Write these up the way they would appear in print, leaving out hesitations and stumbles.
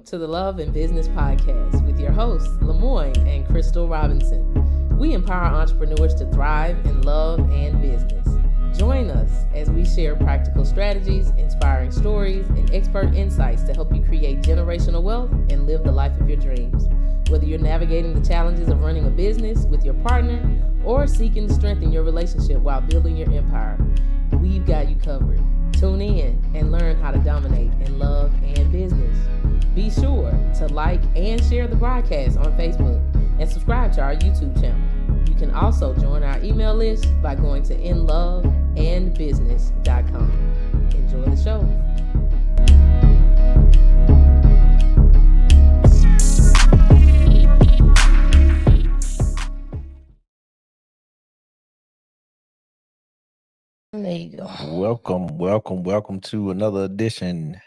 to the Love and Business Podcast with your hosts, Lemoyne and Crystal Robinson. We empower entrepreneurs to thrive in love and business. Join us as we share practical strategies, inspiring stories, and expert insights to help you create generational wealth and live the life of your dreams. Whether you're navigating the challenges of running a business with your partner or seeking to strengthen your relationship while building your empire, we've got you covered. Tune in and learn how to dominate in love and business. Be sure to like and share the broadcast on Facebook and subscribe to our YouTube channel. You can also join our email list by going to inloveandbusiness.com. Enjoy the show. There you go. Welcome to another edition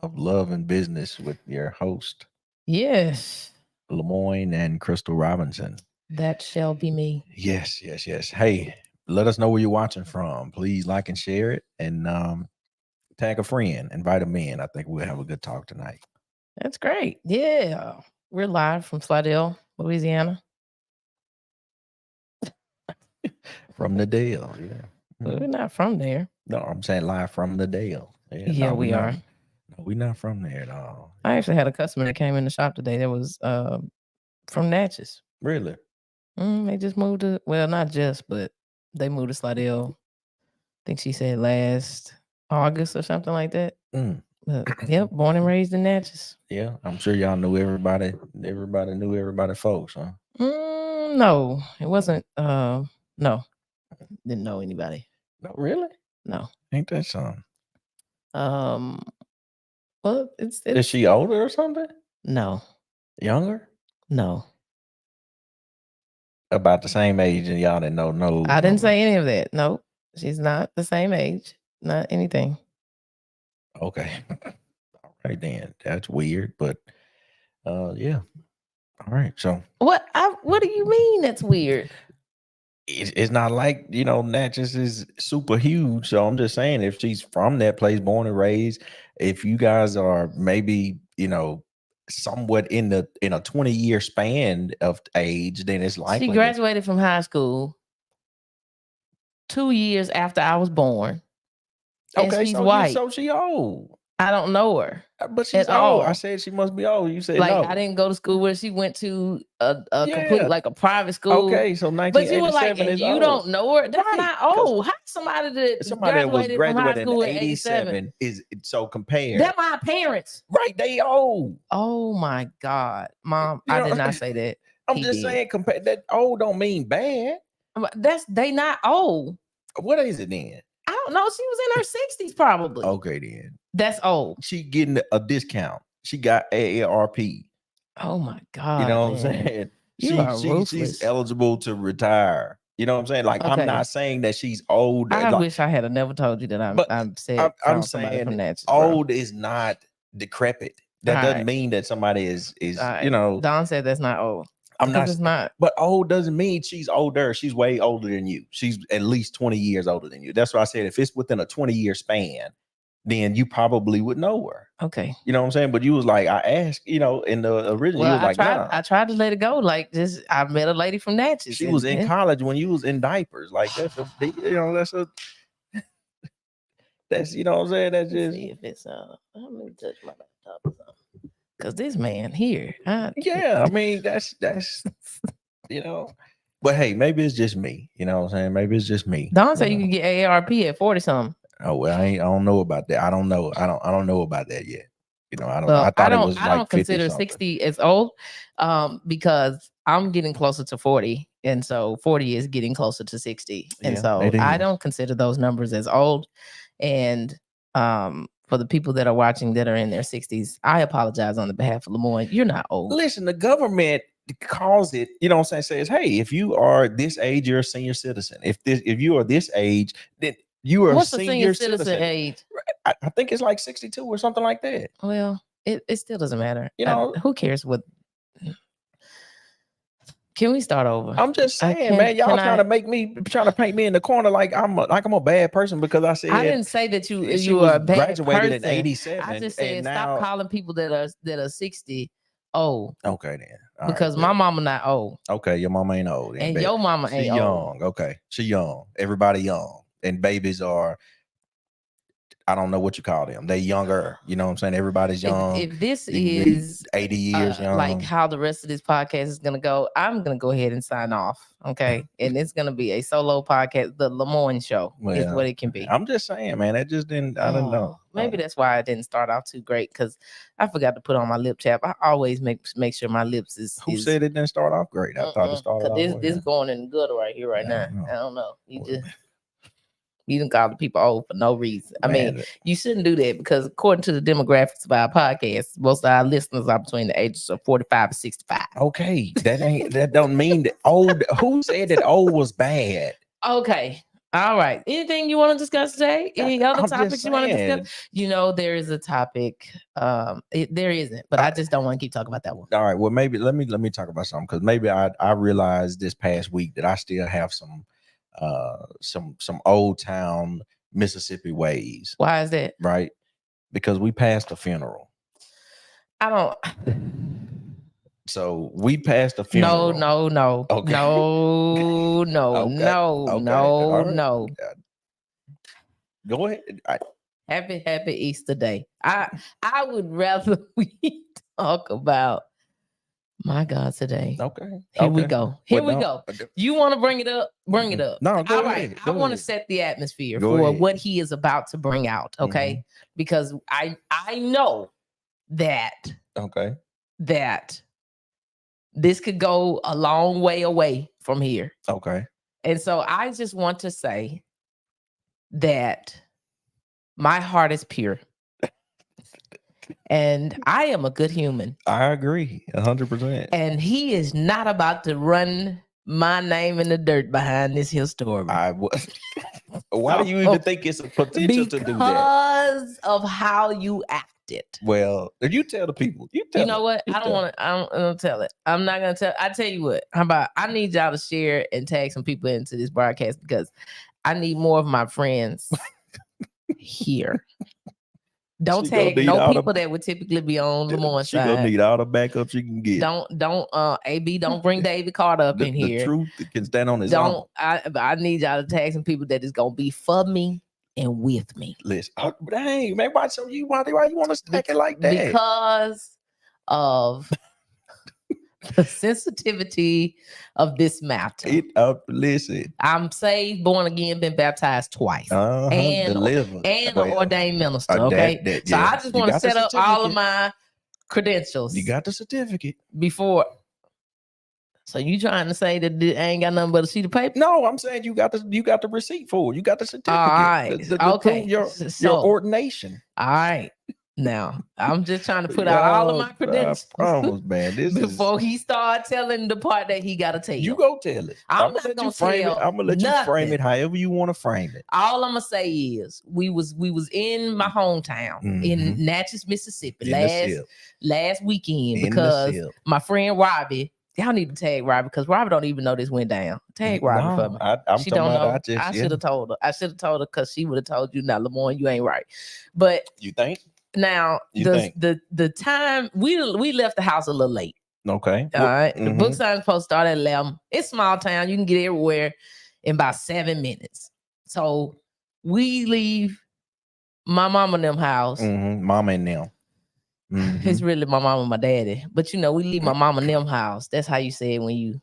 of Love and Business with your host, Yes, Lemoyne and Crystal Robinson. that shall be me. Yes. Hey, let us know where you're watching from. Please like and share it, and tag a friend, invite them in. I think we'll have a good talk tonight. That's great. Yeah, we're live from Slidell, Louisiana. From the Dale, yeah. We're not from there. No, I'm saying live from the Dale. Yeah, we are. No, we're not from there at all. I actually had a customer that came in the shop today that was from Natchez. Really? They just moved to, well, not just, but they moved to Slidell. I think she said last August or something like that. But, yep, born and raised in Natchez. Yeah, I'm sure y'all knew everybody. Everybody knew everybody, folks, huh? No, it wasn't. No, didn't know anybody. No, really? No. Ain't that something? Well, it's Is she older or something? No. Younger? No. About the same age, and y'all didn't know. No, I didn't say any of that. Nope. She's not the same age. Not anything. Okay. All right then. That's weird, but yeah. All right. So what do you mean that's weird? It's not like, Natchez is super huge. So I'm just saying, if she's from that place, born and raised, if you guys are maybe, somewhat in a 20-year span of age, then it's likely she graduated from high school 2 years after I was born. Okay, she's white. So she old. I don't know her, but she's old. I said she must be old. You said like no. I didn't go to school where she went to a complete, like a private school. Okay, so 1987 but you were like, is you old. don't know her. That's not old. How somebody that was graduated from high school in 87 is so compared. They're my parents, right? They old. Oh my God, Mom! I did not say that. I'm just saying, compare that. Old don't mean bad. They not old. What is it then? I don't know. She was in her 60s probably. Okay, then. That's old. She getting a discount. She got AARP. Oh my God. You know what I'm saying? She's eligible to retire. You know what I'm saying? Like, okay. I'm not saying that she's old. I wish I had never told you that I'm saying from Natchez, old is not decrepit. That doesn't mean that somebody is Don said that's not old. It's not. But old doesn't mean she's older. She's way older than you. She's at least 20 years older than you. That's why I said if it's within a 20-year span, then you probably would know her. Okay. You know what I'm saying? But you was like, I asked, in the original, you was like, nah. I tried to let it go. Like this, I met a lady from Natchez. She was in college when you was in diapers. Like that's you know what I'm saying? That's see if it's let me touch my laptop or something. Cause this man here, I mean that's but hey, maybe it's just me. You know what I'm saying? Maybe it's just me. Don said you can get AARP at 40 something. Oh well, I don't know about that. I don't know about that yet. I don't. Well, I don't consider 60 as old, because I'm getting closer to 40, and so 40 is getting closer to 60, and so I don't consider those numbers as old. And for the people that are watching that are in their 60s, I apologize on the behalf of Lemoyne. You're not old. Listen, the government calls it, says, hey, if you are this age, you're a senior citizen. If you are this age, then you are What's a senior citizen age? I think it's like 62 or something like that. Well, it still doesn't matter. Who cares what? Can we start over? I'm just saying, man, y'all trying to paint me in the corner like I'm a bad person because I said I didn't say that you she were a bad graduated person. in 87. I just said and stop now, calling people that are 60 old. Okay then. All because right, my mama not old. Okay, your mama ain't old. And your mama ain't she old. young. Okay, she young. Everybody young. And babies are, I don't know what you call them. They younger. You know what I'm saying? Everybody's young. If this is 80 years young. like how the rest of this podcast is gonna go, I'm gonna go ahead and sign off. Okay. And it's gonna be a solo podcast. The Lemoyne Show is what it can be. I'm just saying, man. It just didn't, I don't know. Maybe that's why I didn't start out too great, because I forgot to put on my lip tap. I always make sure my lips is. Who said it didn't start off great? I thought it started off. This going in the gutter right here right now. I don't know. You didn't call the people old for no reason. I mean, you shouldn't do that, because according to the demographics of our podcast, most of our listeners are between the ages of 45 and 65. Okay, that don't mean that old. Who said that old was bad? Okay. All right. Anything you want to discuss today? Any other topics you want to discuss? You know, there is a topic. There isn't, but I just don't want to keep talking about that one. All right. Well, maybe let me talk about something, because maybe I realized this past week that I still have some old town Mississippi ways. Why is that? Right? Because we passed a funeral. I don't. So we passed a funeral. No. Okay. No. Go ahead. Happy Easter Day. I would rather we talk about my God today. Okay. Here we go. You want to bring it up? Bring it up. No, go All ahead. right. I want to set the atmosphere for what he is about to bring out. Okay. Because I know that. Okay. That this could go a long way away from here. Okay. And so I just want to say that my heart is pure. And I am a good human. I agree 100%. And he is not about to run my name in the dirt behind this here story. Why do you even think it's a potential to do that? Because of how you acted. Well, you tell the people. You know what? I don't tell it. I'm not gonna tell. I tell you what. How about I need y'all to share and tag some people into this broadcast, because I need more of my friends here. Don't tag no people that would typically be on Lemoyne's side. She gonna need all the backup she can get. AB, don't bring David Carter up in here. The truth can stand on his own. I need y'all to tag some people that is gonna be for me and with me. Listen, dang, man, why you want to stack it like that? Because of the sensitivity of this matter. Listen, I'm saved, born again, been baptized twice, and an ordained minister. Okay, so I just want to set up all of my credentials. You got the certificate before. So you trying to say that I ain't got nothing but a sheet of paper? No, I'm saying you got the receipt for it. You got the certificate. All right. Okay. Your ordination. All right. Now, I'm just trying to put out all of my credentials. Man. Before he start telling the part that he got to tell. You go tell it. I'm not going to frame it. I'm going to let you frame it however you want to frame it. All I'm going to say is we was in my hometown in Natchez, Mississippi last weekend, because my friend Robbie, y'all need to tag Robbie, because Robbie don't even know this went down. Tag Robbie for me. She don't know. I should have told her. I should have told her, because she would have told you, now, Lemoyne, you ain't right. But you think? Now, the time we left the house a little late. Okay. All right. The book signing supposed to start at 11. It's small town. You can get everywhere in about 7 minutes. So we leave my mama and them house. Mama and them. It's really my mama and my daddy. But we leave my mama and them house. That's how you say it when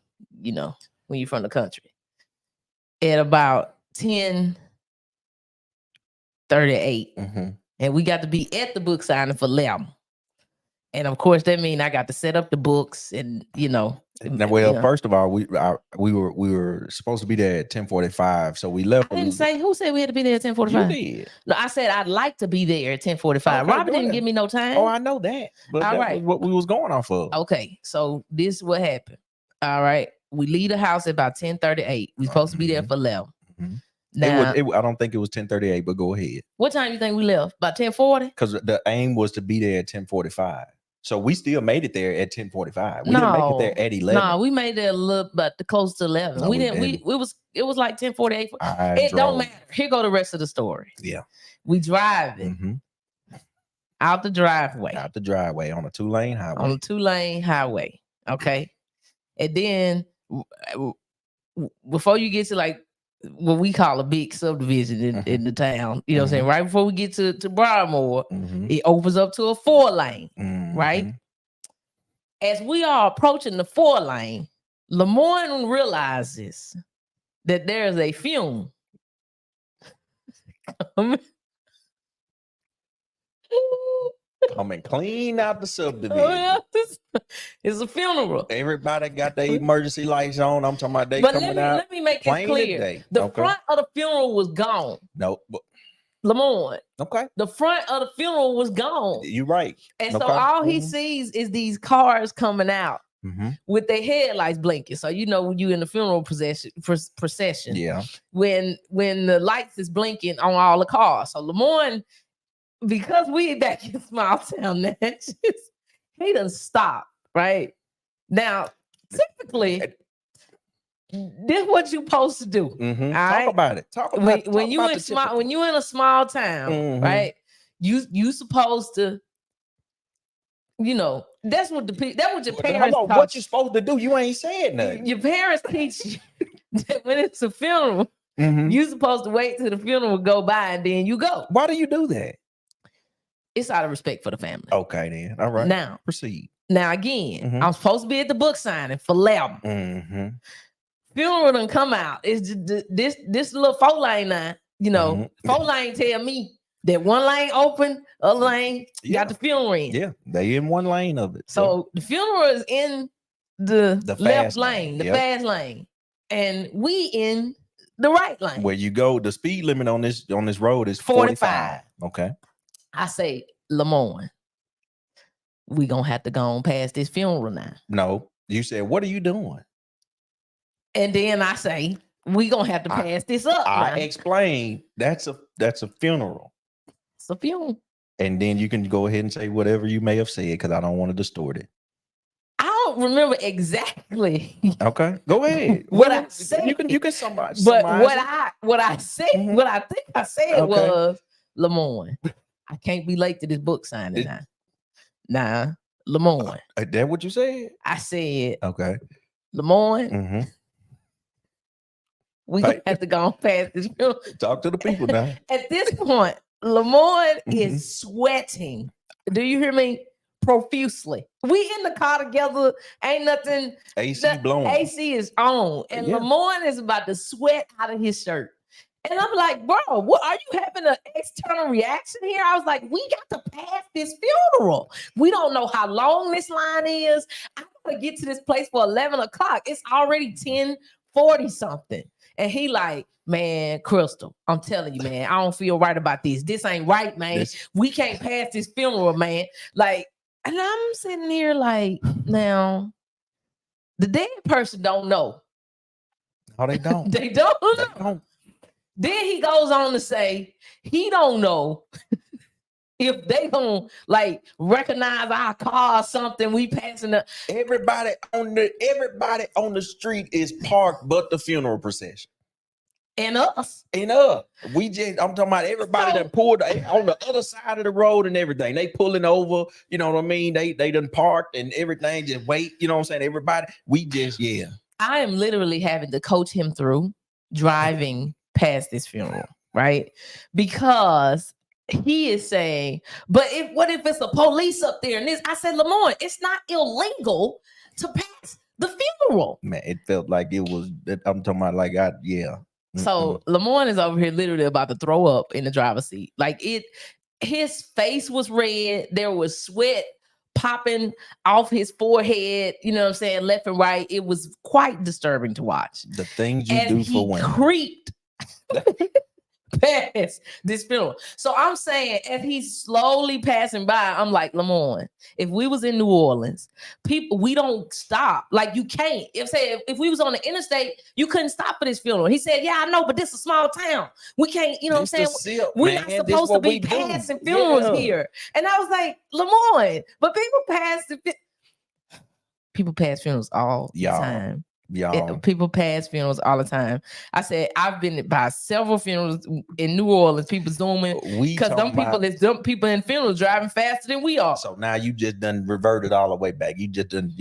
when you're from the country. At about 10:38. And we got to be at the book signing for 11. And of course, that means I got to set up the books and, First of all, we were supposed to be there at 10:45. So we left. I didn't say, who said we had to be there at 10:45? You did. No, I said I'd like to be there at 10:45. Okay, Robert didn't give me no time. Oh, I know that. But all right. Was what we was going off of. Okay. So this is what happened. All right. We leave the house at about 10:38. We're supposed to be there for 11. Now, I don't think it was 10:38, but go ahead. What time do you think we left? About 10:40? Because the aim was to be there at 10:45. So we still made it there at 10:45. We didn't make it there at 11. No, we made it a little but close to 11. No, we we didn't. It was like 10:48. It drove. don't matter. Here go the rest of the story. Yeah. We driving out the driveway. Out the driveway on a 2-lane highway. On a 2-lane highway. Okay. And then before you get to like what we call a big subdivision in the town, you know what I'm saying? Right before we get to Broadmoor, it opens up to a 4-lane, right? As we are approaching the 4-lane, Lemoyne realizes that there's a fume coming clean out the subdivision. It's a funeral. Everybody got their emergency lights on. I'm talking about they but coming out. Let me make it clear. The front of the funeral was gone. No. Lemoyne. Okay. The front of the funeral was gone. You're right. And so all he sees is these cars coming out with their headlights blinking. So you know when you in the funeral procession. Yeah. When the lights is blinking on all the cars. So Lemoyne, because we back in small town Natchez, he doesn't stop. Right now, typically, this is what you supposed to do. Talk about it. Talk about when you in a small town, right? You supposed to, you know, that's what your parents. Hold on, what you supposed to do? You ain't said nothing. Your parents teach you that when it's a funeral, you supposed to wait till the funeral go by and then you go. Why do you do that? It's out of respect for the family. Okay, then. All right. Now proceed. Now again, I'm supposed to be at the book signing for Lemon. Funeral done come out. It's just this little 4-lane now. You know, 4-lane tell me that 1 lane open, other lane got the funeral in. Yeah, they in 1 lane of it. So the funeral is in the left lane, the fast lane, and we in the right lane. Where you go, the speed limit on this road is 45. Okay. I say, Lemoyne, we gonna have to go on past this funeral now. No, you said, what are you doing? And then I say, we gonna have to pass this up. I explained that's a funeral. It's a funeral. And then you can go ahead and say whatever you may have said because I don't want to distort it. I don't remember exactly. Okay, go ahead. What I said. You can somebody. But what I said, what I think I said was, Lemoyne, I can't be late to this book signing now. Nah, Lemoyne. That what you said? I said, okay, Lemoyne. We gonna have to go on past this. Talk to the people now. At this point, Lemoyne is sweating. Do you hear me? Profusely. We in the car together. Ain't nothing. AC blowing. AC is on, and Lemoyne is about to sweat out of his shirt. And I'm like, bro, what are you having an external reaction here? I was like, we got to pass this funeral. We don't know how long this line is. I gotta get to this place for 11 o'clock. It's already 10:40 something. And he like, man, Crystal, I'm telling you, man, I don't feel right about this. This ain't right, man. We can't pass this funeral, man. Like, and I'm sitting here like, now, the dead person don't know. Oh, they don't. They don't know. Then he goes on to say he don't know if they don't like recognize our car or something. We passing the everybody on the street is parked, but the funeral procession and us. We just I'm talking about everybody that pulled on the other side of the road and everything. They pulling over. You know what I mean? They done parked and everything. Just wait. You know what I'm saying? Everybody. We just I am literally having to coach him through driving past this funeral, right? Because he is saying, but what if it's a police up there and this? I said, Lemoyne, it's not illegal to pass the funeral. Man, it felt like it was. I'm talking about like So Lemoyne is over here literally about to throw up in the driver's seat. Like his face was red. There was sweat popping off his forehead, you know what I'm saying, left and right. It was quite disturbing to watch. The things you do for women. Creeped. past this funeral. So I'm saying, as he's slowly passing by, I'm like, Lamorne, if we was in New Orleans, people, we don't stop. Like, you can't. If we was on the interstate, you couldn't stop for this funeral. He said, yeah, I know, but this is a small town. We can't, you know what I'm saying? We're not supposed to be passing funerals here. And I was like, Lamorne, but people pass funerals all the time. People pass funerals all the time. I said, I've been by several funerals in New Orleans, people zooming, because them people in funerals driving faster than we are. So now you just done reverted all the way back. You just done,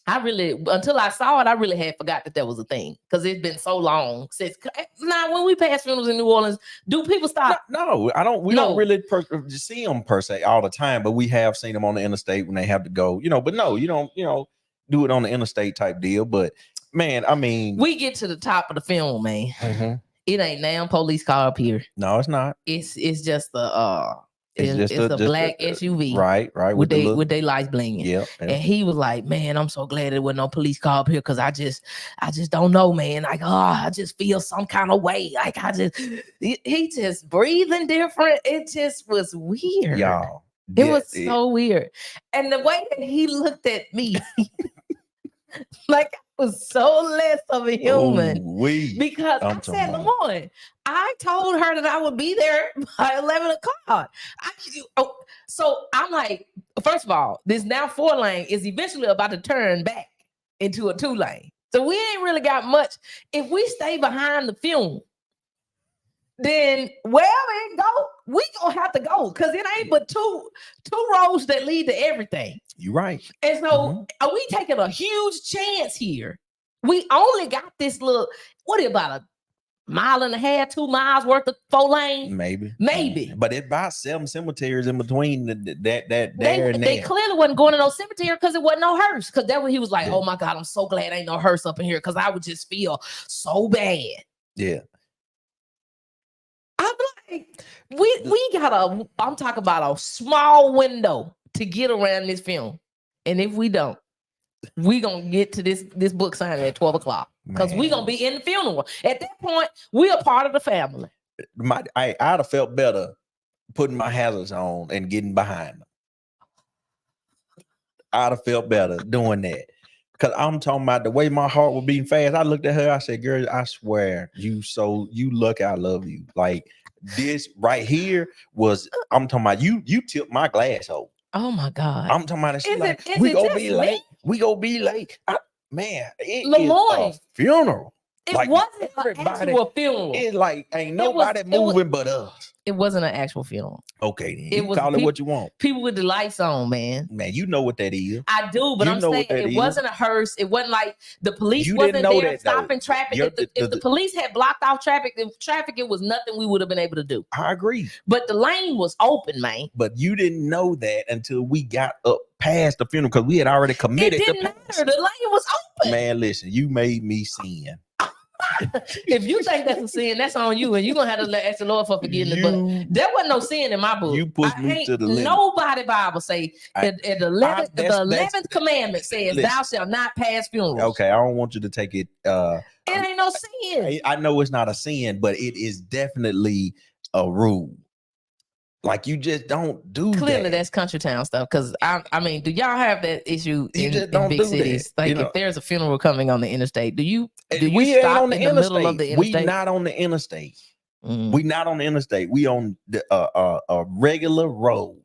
until I saw it, I really had forgot that was a thing, because it's been so long since. Now, when we pass funerals in New Orleans, do people stop? No, I don't. We don't really see them per se all the time, but we have seen them on the interstate when they have to go. But no, you don't. Do it on the interstate type deal. But man, I mean, we get to the top of the film, man. Mm-hmm. It ain't damn police car up here. No, it's not. It's just a black SUV, right, with they lights blinking. Yeah, and he was like, "Man, I'm so glad there wasn't no police car up here, because I just don't know, man. Like, I just feel some kind of way. Like, he just breathing different. It just was weird, y'all. It was so weird, and the way that he looked at me, like I was so less of a human. Because I said, Lamorne, I told her that I would be there by 11 o'clock. So I'm like, first of all, this now 4-lane is eventually about to turn back into a 2-lane. So we ain't really got much. If we stay behind the funeral, then wherever it go, we gonna have to go, because it ain't but two roads that lead to everything. You're right. And so are we taking a huge chance here? We only got this little, about a mile and a half, 2 miles worth of 4-lane? Maybe. But it's about 7 cemeteries in between They clearly wasn't going to no cemetery, because it wasn't no hearse. Because that's when he was like, oh my God, I'm so glad ain't no hearse up in here, because I would just feel so bad. Yeah. I'm like, we got I'm talking about a small window to get around this film. And if we don't, we gonna get to this book signing at 12 o'clock, because we gonna be in the funeral. At that point, we are part of the family. I'd have felt better putting my hazards on and getting behind them. I'd have felt better doing that. Because I'm talking about the way my heart was beating fast. I looked at her, I said, girl, I swear, you lucky I love you. Like, this right here was, I'm talking about, you tipped my glass over. Oh my God. I'm talking about it. We gonna be late. We gonna be late. Man, it Lamorne, is a funeral. It wasn't an actual funeral. It's like ain't nobody moving but us. It wasn't an actual funeral. Okay, then. You call it what you want. People with the lights on, man. Man, you know what that is. I do, but I'm saying it wasn't a hearse. It wasn't like the police wasn't there stopping traffic. If the police had blocked off traffic, it was nothing we would have been able to do. I agree. But the lane was open, man. But you didn't know that until we got up past the funeral, because we had already committed. It didn't matter. The lane was open. Man, listen, you made me sin. If you think that's a sin, that's on you, and you're gonna have to ask the Lord for forgiveness. But there wasn't no sin in my book. You pushed me to the limit. Nobody Bible say the 11th commandment says, "Thou shalt not pass funerals." Okay, I don't want you to take it. It ain't no sin. I know it's not a sin, but it is definitely a rule. Like, you just don't do Clearly, that. that's country town stuff. Because I mean, do y'all have that issue in big cities? That. Like, if there's a funeral coming on the interstate, do we stop on the in the middle of the interstate? We not on the interstate. We not on the interstate. We on the a regular road.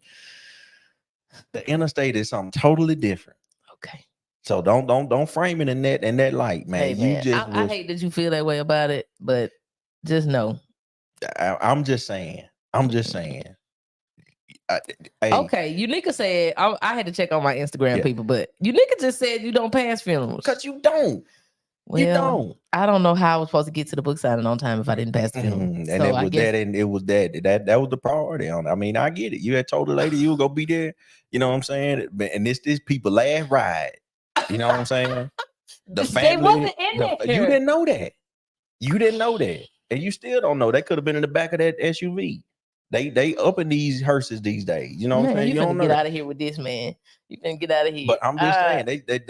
The interstate is something totally different. Okay. So don't frame it in that light, man. Hey, man, I hate that you feel that way about it, but just know. I'm just saying. Okay, Unica said I had to check on my Instagram people, but Unica just said you don't pass funerals. Because you don't. Well, you don't. I don't know how I was supposed to get to the book signing on time if I didn't pass the funeral. And it was that was the priority on it. I mean, I get it. You had told the lady you were gonna be there. You know what I'm saying? And this people last ride. You know what I'm saying? The family. They wasn't in there. You didn't know that. And you still don't know. That could have been in the back of that SUV. They up in these hearses these days. You know what I'm saying? You don't finna know get that. out of here with this, man. You finna get out of here. But I'm just saying they going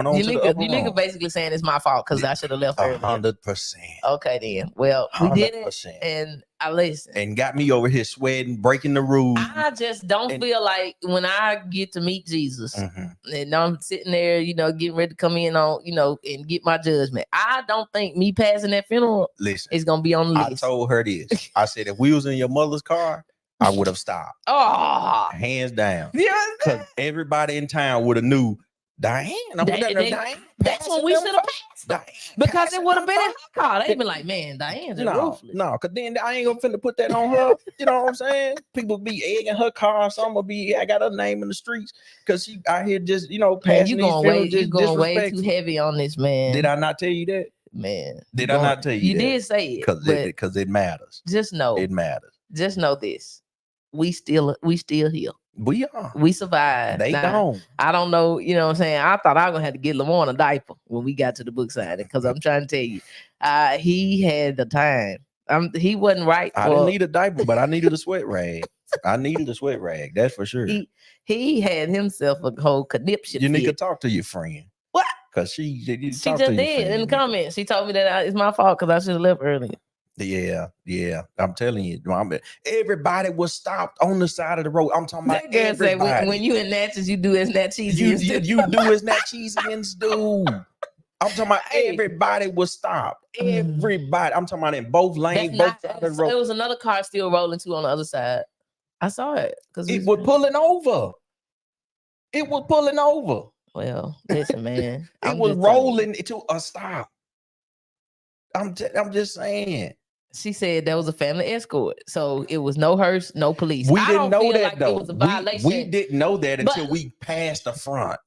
on to the upper you nigga room. basically saying it's my fault because I should have left earlier. 100%. Okay then. Well, we did it, 100%. and I listened. And got me over here sweating, breaking the rules. I just don't feel like when I get to meet Jesus and I'm sitting there, getting ready to come in on, and get my judgment. I don't think me passing that funeral is gonna be on the list. I told her this. I said, if we was in your mother's car, I would have stopped. Oh, hands down. Yeah, because everybody in town would have knew Diane. Diane. That's when we should have passed. Because it would have been in her car. They'd been like, man, Diane's ruthless. No, because then I ain't gonna finna put that on her. You know what I'm saying? People be egging her car. Some will be, I got her name in the streets because she out here just, passing these funerals. You going way disrespect. too heavy on this, man. Did I not tell you that? Man. Did I not tell you that? You did say it. Because it matters. Just know. It matters. Just know this. We still here. We are. We survived. They don't. I don't know. You know what I'm saying? I thought I was going to have to get Lamar a diaper when we got to the book signing because I'm trying to tell you, he had the time. He wasn't right. I didn't need a diaper, but I needed a sweat rag. That's for sure. He had himself a whole conniption. You need to talk to your friend. What? Because she just did in the comments. She told me that it's my fault because I should have left earlier. Yeah. I'm telling you, everybody was stopped on the side of the road. I'm talking about everybody. Say, when you in Natchez, you do as Natchezians do. You do as Natchezians do. I'm talking about everybody was stopped. Everybody. I'm talking about in both lanes, both sides of the road. There was another car still rolling too on the other side. I saw it because it was pulling over. Well, listen, man. It was rolling to a stop. I'm just saying. She said there was a family escort, so it was no hearse, no police. We didn't know that though. It was a violation. We didn't know that until we passed the front.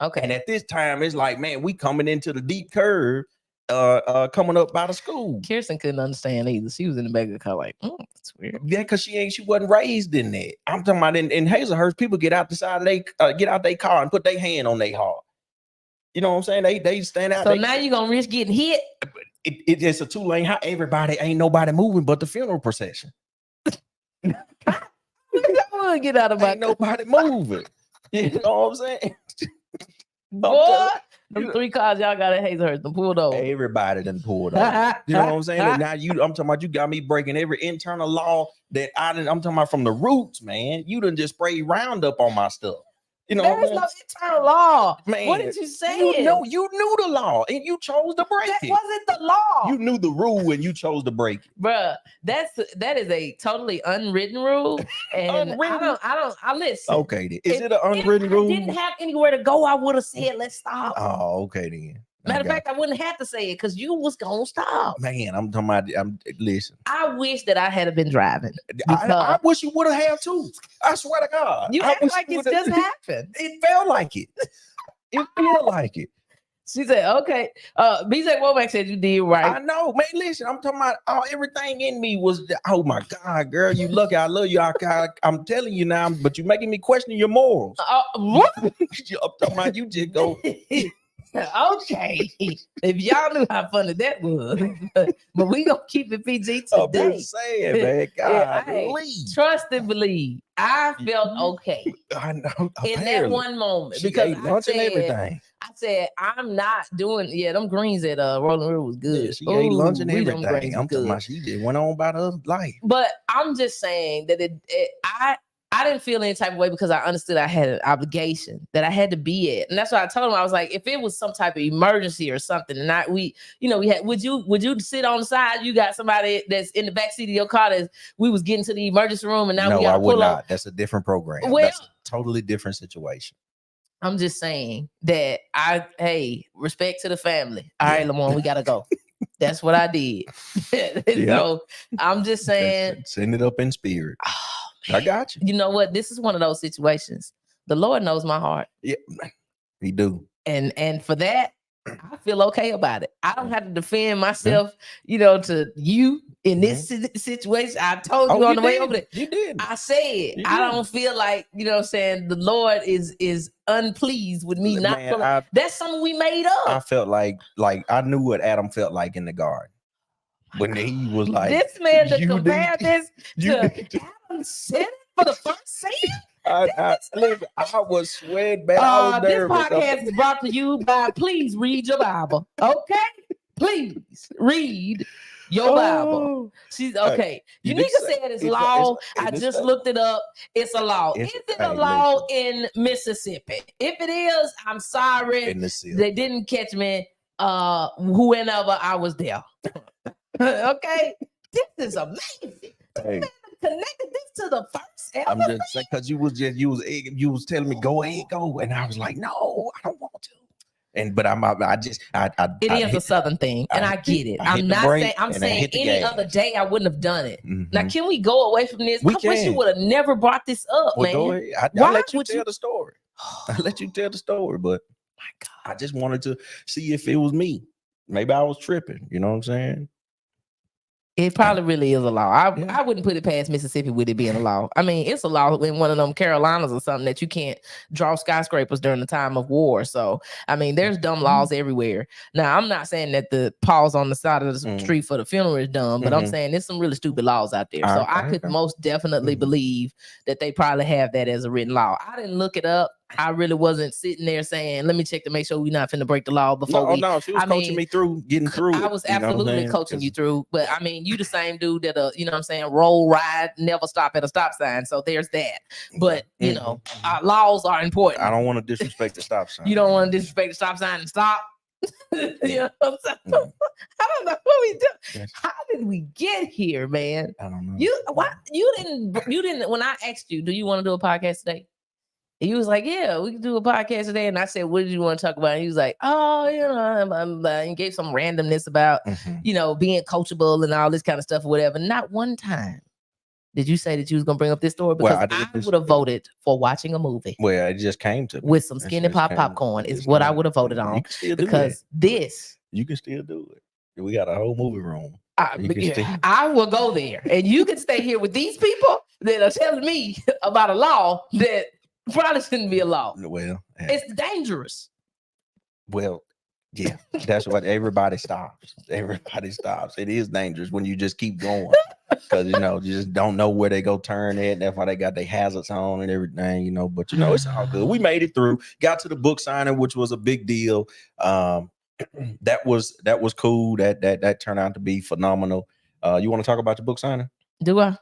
Okay. And at this time, it's like, man, we coming into the deep curve, coming up by the school. Kirsten couldn't understand either. She was in the back of the car like, that's weird. Yeah, because she wasn't raised in that. I'm talking about in Hazelhurst, people get out the side of get out their car and put their hand on their heart. You know what I'm saying? They stand out. So now you're gonna risk getting hit. It's a 2-lane. How everybody ain't nobody moving but the funeral procession. Get out of my. Ain't nobody moving. You know what I'm saying? Boy, them 3 cars y'all got at Hazelhurst done pulled over. Everybody done pulled over. You know what I'm saying? And now I'm talking about you got me breaking every internal law that I'm talking about from the roots, man. You done just sprayed Roundup on my stuff. You know, there's no internal law, man. What did you say? You knew the law and you chose to break it. That wasn't the law. You knew the rule and you chose to break it, bruh. That is a totally unwritten rule, and I listen. Okay, then. Is it an unwritten rule? I didn't have anywhere to go. I would have said, "Let's stop." Oh, okay then. Matter of fact, I wouldn't have to say it because you was gonna stop. Man, I'm talking about. Listen. I wish that I had been driving. I wish you would have too. I swear to God. You act like it just happened. It felt like it. It felt like it. She said, "Okay." BJ Womack said you did right. I know, man. Listen, I'm talking about everything in me was. Oh my God, girl, you lucky. I love you. I'm telling you now, but you're making me question your morals. What? I'm talking about you just go. Okay, if y'all knew how funny that was, but we gonna keep it PG today. I'm just saying, man. God, trust and believe. I felt okay. I know in that one moment she because ate lunch and everything. I said I'm not doing. Yeah, them greens at Rolling River was good. Yeah, she ate lunch and everything. I'm talking about she just went on about her life. But I'm just saying that I didn't feel any type of way because I understood I had an obligation that I had to be at. And that's why I told him, I was like, if it was some type of emergency or something, and we had, would you sit on the side? You got somebody that's in the backseat of your car that we was getting to the emergency room and now we got to pull up. No, I would not. That's a different program. Well, that's a totally different situation. I'm just saying that respect to the family. All right, Lamar, we got to go. That's what I did. So I'm just saying. Send it up in spirit. I got you. You know what? This is one of those situations. The Lord knows my heart. Yeah, he do. And for that, I feel okay about it. I don't have to defend myself, to you in this situation. I told you on the way over there. You did. I said I don't feel like, the Lord is unpleased with me not pulling. That's something we made up. I felt like I knew what Adam felt like in the garden. when he was like, this man to you compare need- this you to need to- Adam Sandler for the first scene. I was sweating, man. I was This nervous. podcast is brought to you by Please Read Your Bible. Okay? Please read your Bible. She's okay. You Unica did say- said it's it's a- law. it's I this just thing. looked it up. It's a law. It's- Is it a hey, law in Mississippi? If it is, I'm sorry. in the seal. They didn't catch me whenever I was there. Okay? This is amazing. Hey, Connected this to the first I'm ever. just saying because you was telling me go ahead, go, and I was like, no, I don't want to. But It is a southern thing, and I get it. I'm not saying I'm saying any other day I wouldn't have done it. Now, can we go away from this? We I wish you can. would have never brought this up, Well, man. go ahead. Why I'll let you would tell you- the story. I'll let you tell the story, but My God. I just wanted to see if it was me. Maybe I was tripping. You know what I'm saying? It probably really is a law. Yeah. I wouldn't put it past Mississippi with it being a law. I mean, it's a law in one of them Carolinas or something that you can't draw skyscrapers during the time of war. So, I mean, there's dumb laws everywhere. Now, I'm not saying that the pause on the side of the Mm. street for the funeral is dumb, but I'm Mhm. saying there's some really stupid laws out there. So I could Okay. most definitely Mhm. believe that they probably have that as a written law. I didn't look it up. I really wasn't sitting there saying, let me check to make sure we're not finna break the law before we No, she was I coaching mean, me through getting through. I it, was you know what I'm absolutely saying? coaching you 'Cause- through, but I mean, you the same dude that you know what I'm saying, roll, ride, never stop at a stop sign. So there's that. But you know, our laws are important. I don't want to disrespect the stop sign. You don't want to disrespect the stop sign and stop. You know what I'm saying? No. I don't know what we do. Yes. How did we get here, man? I don't know. You didn't when I asked you, do you want to do a podcast today? And you was like, yeah, we can do a podcast today. And I said, what did you want to talk about? And he was like, oh, you know, and gave some randomness about, Mhm. you know, being coachable and all this kind of stuff or whatever. Not one time did you say that you was going to bring up this story, because Well, I did I this- would have voted for watching a movie Well, it just came to me. with some It skinny just pop came- popcorn is it's what I came- would have voted You on, can still do because that. this, You can still do it. We got a whole movie room. I, You can stay- I will go there and you can stay here with these people that are telling me about a law that probably shouldn't be a law. Well, yeah. It's dangerous. Well, yeah, that's what everybody stops. Everybody stops. It is dangerous when you just keep going, because you just don't know where they go turn at. That's why they got their hazards on and everything, But it's all good. We made it through. Got to the book signing, which was a big deal. That was cool. That turned out to be phenomenal. You want to talk about the book signing? Do I?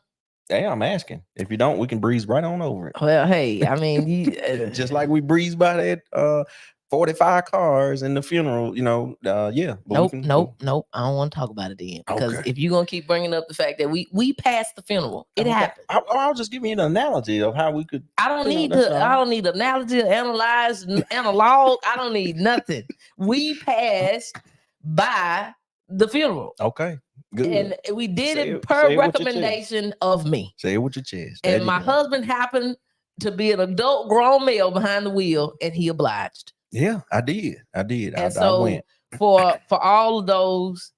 Hey, I'm asking. If you don't, we can breeze right on over it. Well, hey, I mean, Just like we breezed by that 45 cars in the funeral, yeah. but we nope. I don't want to talk about it then, because Okay. if you're gonna keep bringing up the fact that we passed the funeral, it Okay. happened. I'll just give you an analogy of how we could. I don't You know, need that's to. all. I don't need analogy, analyze, analog. I don't need nothing. We passed by the funeral, Okay, good. and we did Say it it- per say it with your chest. recommendation of me. Say it with your chest. There And you my go. husband happened to be an adult grown male behind the wheel, and he obliged. Yeah, I did. And I so went. for all of those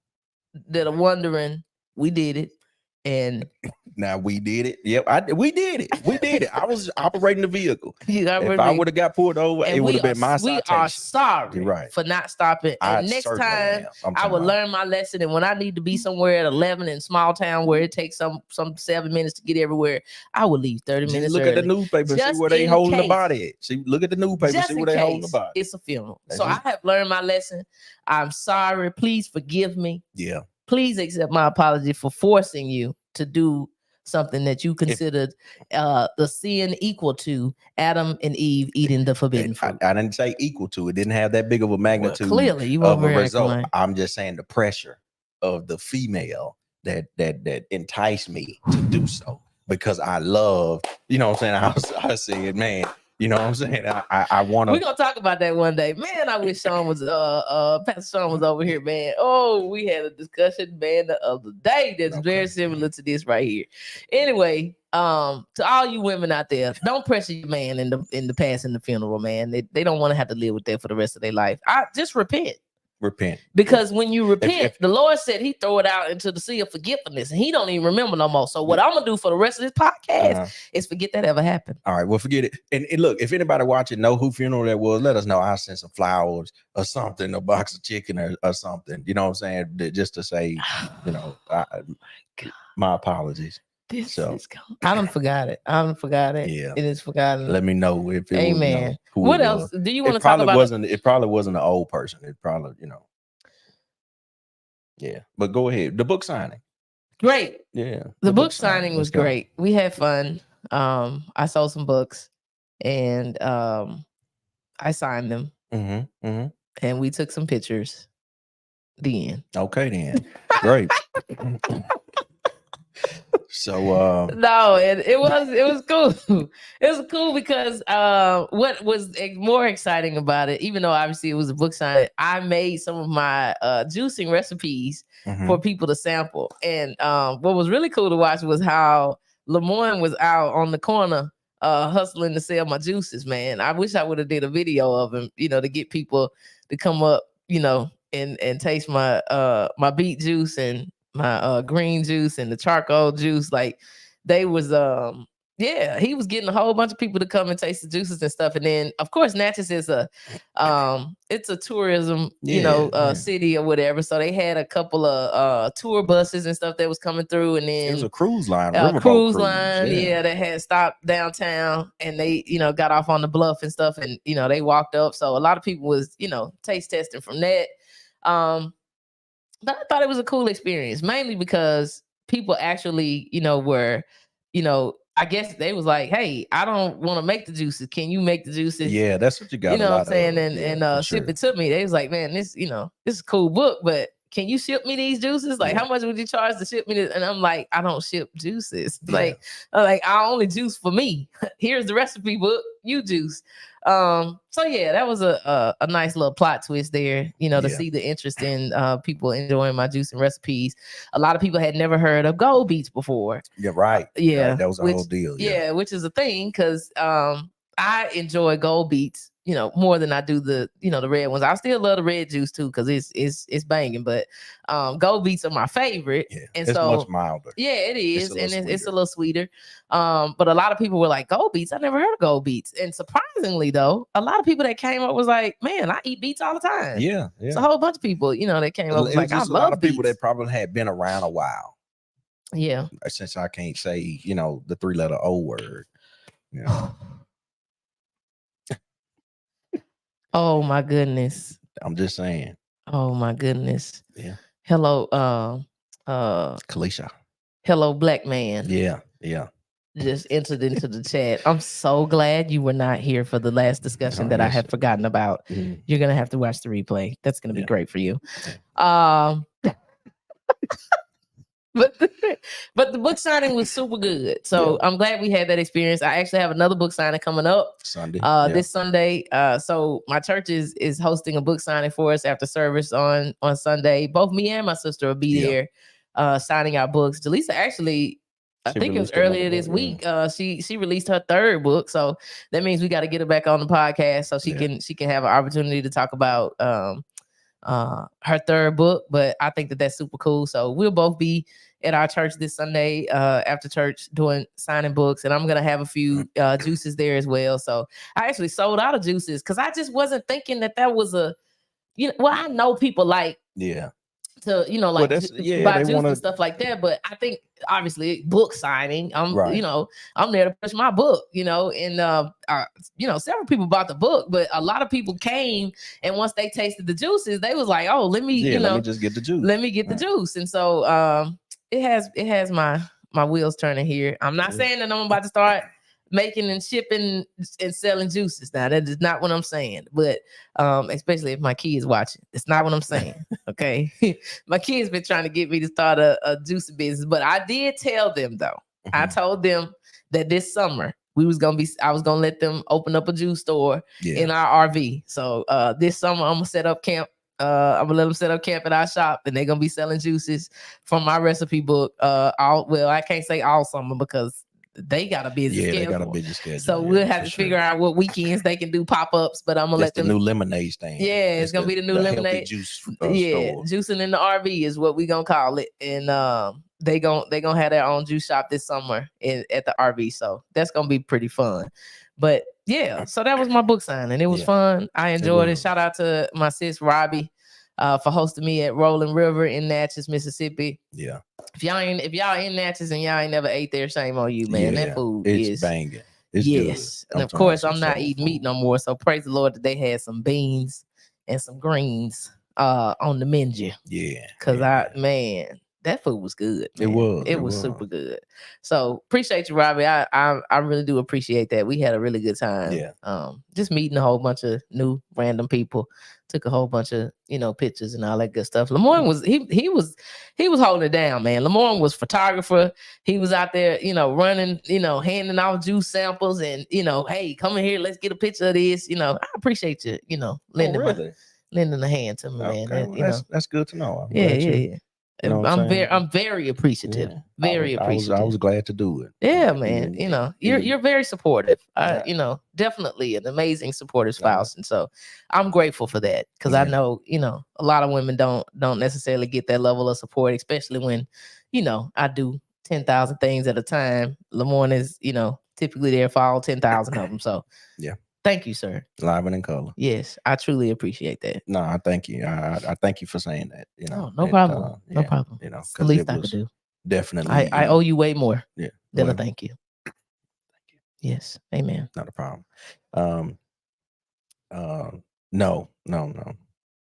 that are wondering, we did it. And Now we did it. Yep, we did it. We did it. I was operating the vehicle. you got If I would have got pulled over, it would have been my we citation. are sorry You're right. for not stopping. And next certainly time am. I'm I talking would about- learn my lesson. And when I need to be somewhere at 11 in small town where it takes some 7 minutes to get everywhere, I would leave 30 Just minutes look early. at the newspaper, see Just where they in holding the case. body at. See, look at the newspaper, Just see in where they holding the case body. it's a funeral. That's So it. I have learned my lesson. I'm sorry. Please forgive me. Yeah. Please accept my apology for forcing you to do something that you considered the sin equal to Adam and Eve eating the forbidden fruit. I didn't say equal to. It didn't have that big of a Well, magnitude clearly, you of over a here result. acting like- I'm just saying the pressure of the female that enticed me to do so, because I love, you know what I'm saying? I said, man, you know what I'm saying? I want We're to. gonna talk about that one day. Man, I wish Sean was Pastor Sean was over here, man. Oh, we had a discussion, man, the other day that's Okay. very similar to this right here. Anyway, to all you women out there, don't pressure your man in the passing the funeral, man. They don't want to have to live with that for the rest of their life. I just repent. repent. Because when you repent, if the Lord said he throw it out into the sea of forgetfulness and he don't even remember no more. So what I'm going to do for the rest of this podcast is forget that ever happened. All right, well, forget it. And look, if anybody watching know who funeral that was, let us know. I'll send some flowers or something, a box of chicken or something. You know what I'm saying? Just to say, you know, my apologies. I done forgot it. Yeah, it is forgotten. Let me know if it Amen. was, you know, who what it else was. do you want to talk about? It probably wasn't an old person. It probably, you know. Yeah, but go ahead. The book signing. Great. Yeah. The book signing was great. We had fun. I sold some books and I signed them. And we took some pictures. The end. Okay, then. Great. So no, it was cool. It was cool because what was more exciting about it, even though obviously it was a book signing, I made some of my juicing recipes for people to sample. And what was really cool to watch was how Lemoyne was out on the corner hustling to sell my juices, man. I wish I would have did a video of him, you know, to get people to come up, you know, and taste my my beet juice and my green juice and the charcoal juice. Like they was he was getting a whole bunch of people to come and taste the juices and stuff. And then of course Natchez is a it's a tourism city or whatever, so they had a couple of tour buses and stuff that was coming through. And then it was a cruise line, cruise line that had stopped downtown, and they, you know, got off on the bluff and stuff, and, you know, they walked up. So a lot of people was, you know, taste testing from that. But I thought it was a cool experience, mainly because people actually, you know, were, you know, I guess they was like, hey, I don't want to make the juices. Can you make the juices? Yeah, that's what you got. You know what I'm saying? And ship it to me. They was like, man, this, you know, this is a cool book, but can you ship me these juices? Like, how much would you charge to ship me this? And I'm like, I don't ship juices. Like I only juice for me. Here's the recipe book. You juice. So yeah, that was a nice little plot twist there, you know, to see the interest in people enjoying my juicing recipes. A lot of people had never heard of Gold Beets before. Yeah, right. Yeah, that was a whole deal. Yeah, which is a thing, because I enjoy Gold Beets, you know, more than I do the, you know, the red ones. I still love the red juice too, because it's banging. But Gold Beets are my favorite. Yeah, and it's so much milder. Yeah, it is, it's a little sweeter. But a lot of people were like, Gold Beets, I never heard of Gold Beets. And surprisingly though, a lot of people that came up was like, man, I eat beets all the time. Yeah. It's a whole bunch of people, you know, that came up was like, I love a lot of beets. people that probably had been around a while. Yeah. Since I can't say, you know, the 3-letter O word. You know. Oh my goodness. I'm just saying. Oh my goodness. Yeah. Hello, Kalisha. Hello, black man. Yeah. Just entered into the chat. I'm so glad you were not here for the last discussion that I had forgotten about. You're gonna have to watch the replay. That's gonna be great for you. But the book signing was super good. So I'm glad we had that experience. I actually have another book signing coming up Sunday. This Sunday. So my church is hosting a book signing for us after service on Sunday. Both me and my sister will be there signing our books. Jaleesa actually, I think it was earlier this week. She released her third book. So that means we got to get her back on the podcast so she can have an opportunity to talk about her third book. But I think that's super cool. So we'll both be at our church this Sunday after church doing signing books, and I'm gonna have a few juices there as well. So I actually sold out of juices because I just wasn't thinking that was a, you know, well, I know people like to, you know, like buy juice and stuff like that, but I think obviously book signing, you know, I'm there to push my book, you know, and you know, several people bought the book, but a lot of people came, and once they tasted the juices, they was like, oh, let me just get the juice. Let me get the juice. And so it has my wheels turning here. I'm not saying that I'm about to start making and shipping and selling juices. Now that is not what I'm saying, but especially if my kids watching, it's not what I'm saying. Okay. My kids been trying to get me to start a juice business, but I did tell them though. I told them that this summer I was gonna let them open up a juice store in our RV. So this summer I'm gonna set up camp. I'm gonna let them set up camp at our shop, and they're gonna be selling juices from my recipe book. I can't say all summer because they got a busy Yeah, schedule. they got a busy schedule. So yeah, we'll have to for figure out what weekends they can do pop-ups, but I'm gonna That's let them. the new lemonade stand. Yeah, it's gonna be the new healthy lemonade juice store. juicing in the RV is what we gonna call it, and they gonna have their own juice shop this summer at the RV, so that's gonna be pretty fun. But yeah, so that was my book signing. It was Yeah. fun. I enjoyed it. was. Shout out to my sis Robbie for hosting me at Rolling River in Natchez, Mississippi. Yeah. If y'all in Natchez and y'all ain't never ate there, shame on you, man. That food is banging. It's yes. good. And of course, I'm not eating meat no more. So praise the Lord that they had some beans and some greens on the menu. Yeah. Cause that food was good. Man. It was super good. So appreciate you, Robbie. I really do appreciate that. We had a really good time. Yeah. Just meeting a whole bunch of new random people. Took a whole bunch of pictures and all that good stuff. Lamorne was he was holding it down, man. Lamorne was photographer. He was out there, running, handing out juice samples and hey, come in here, let's get a picture of this. I appreciate you, lending a hand to me, man. Okay. That's good to know. Yeah. I'm very appreciative. Yeah. Very appreciative. I was glad to do it. Yeah, man. You're very supportive. Definitely an amazing supportive spouse. And so I'm grateful for that. Because I know, a lot of women don't necessarily get that level of support, especially when, I do 10,000 things at a time. Lamorne is, typically there for all 10,000 of them. So yeah. Thank you, sir. Live and in color. Yes, I truly appreciate that. No, I thank you. I thank you for saying that. No problem. No problem. It's the least I could do. Definitely. I owe you way more. Yeah. Than a thank you. Thank you. Yes. Amen. Not a problem. No.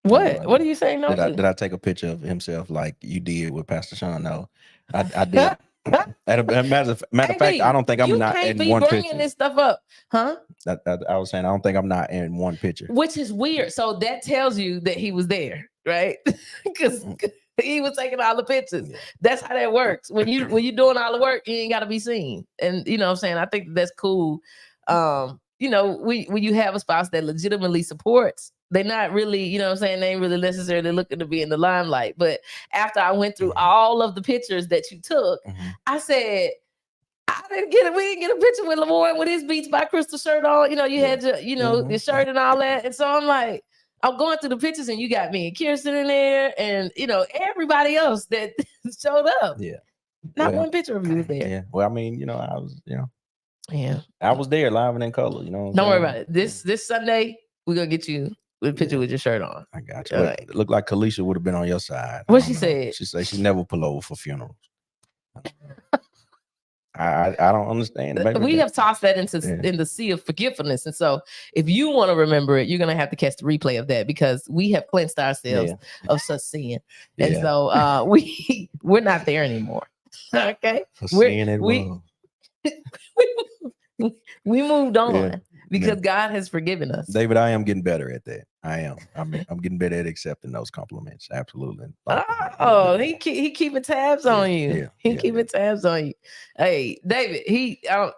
What? What are you saying? No. Did I take a picture of himself like you did with Pastor Sean? No, I did. Matter of fact, I don't think I'm not in one picture. You can't be bringing this stuff up, huh? I was saying I don't think I'm not in one picture, which is weird. So that tells you that he was there, right? Because he was taking all the pictures. Yeah. That's how that works. When you're doing all the work, you ain't got to be seen. And you know what I'm saying? I think that's cool. When you have a spouse that legitimately supports, they're not really, you know what I'm saying? They ain't really necessarily looking to be in the limelight. But after I went through all of the pictures that you took, I said, we didn't get a picture with Lamorne with his Beats by Crystal shirt on. You had your, your shirt and all that. And so I'm like, I'm going through the pictures and you got me and Kirsten in there and, everybody else that showed up. Yeah. Not one picture of you was there. Yeah. Well, I mean, I was, yeah, I was there live and in color, Don't worry about it. This Sunday, we're going to get you with a picture with your shirt on. I got you. It looked like Kalisha would have been on your side. What she said? She said she never pull over for funerals. I don't understand. We have tossed that in the sea of forgetfulness. And so if you want to remember it, you're going to have to catch the replay of that because we have cleansed ourselves of such sin. And so we're not there anymore. Okay. We moved on because God has forgiven us. David, I am getting better at that. I am. I'm getting better at accepting those compliments. Absolutely. Oh, he keeping tabs on you. Keeping tabs on you. Hey, David,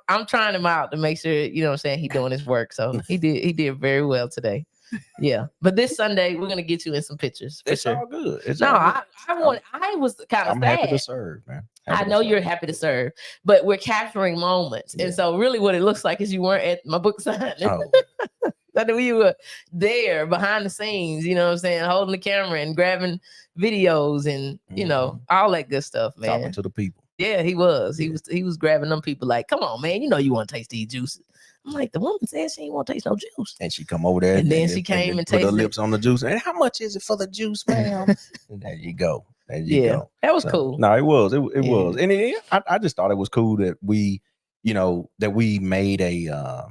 I'm trying him out to make sure, you know what I'm saying, he's doing his work. So he did very well today. Yeah. But this Sunday, we're gonna get you in some pictures. It's all good. I was kind of I'm happy to serve, man. I know you're happy to serve, but we're capturing moments. Yeah. And so really what it looks like is you weren't at my book signing. Oh. I knew you were there behind the scenes, you know what I'm saying, holding the camera and grabbing videos and, all that good stuff, man. Talking to the people. Yeah, he was. Yeah. He was grabbing them people like, come on, man, you want to taste these juices. I'm like, the woman said she ain't want to taste no juice. And she come over there. And then she came and put her lips on the juice. And how much is it for the juice, ma'am? There you go. Go. That was cool. No, it was. It was. And I just thought it was cool that we, that we made a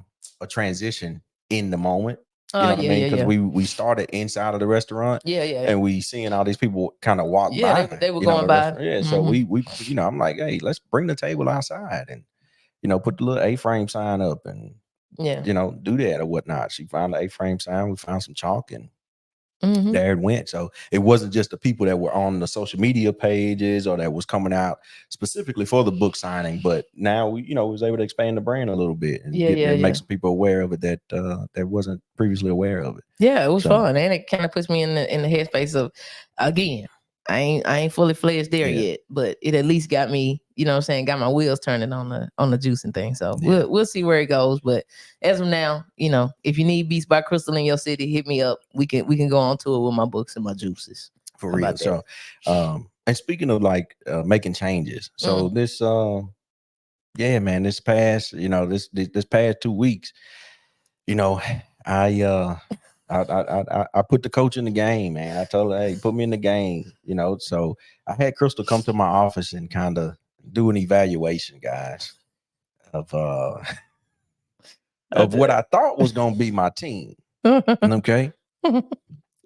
transition in the moment. You know what I mean? Because we started inside of the restaurant. Yeah. And we seeing all these people kind of walk by. Yeah, they were going by. Yeah. So we I'm like, hey, let's bring the table outside and put the little A-frame sign up and do that or whatnot. She found the A-frame sign. We found some chalk and there it went. So it wasn't just the people that were on the social media pages or that was coming out specifically for the book signing, but now we was able to expand the brand a little bit and make some people aware of it that wasn't previously aware of it. Yeah, it was fun, and it kind of puts me in the headspace of, again, I ain't fully fledged there yet, but it at least got me, you know what I'm saying, got my wheels turning on the juicing thing. So we'll see where it goes. But as of now, you know, if you need Beats by Crystal in your city, hit me up. We can go on to it with my books and my juices. For real. So and speaking of like making changes, so this man, this past, you know, this past 2 weeks, you know, I put the coach in the game, man. I told her, hey, put me in the game, you know. So I had Crystal come to my office and kind of do an evaluation, guys, of what I thought was gonna be my team. Okay.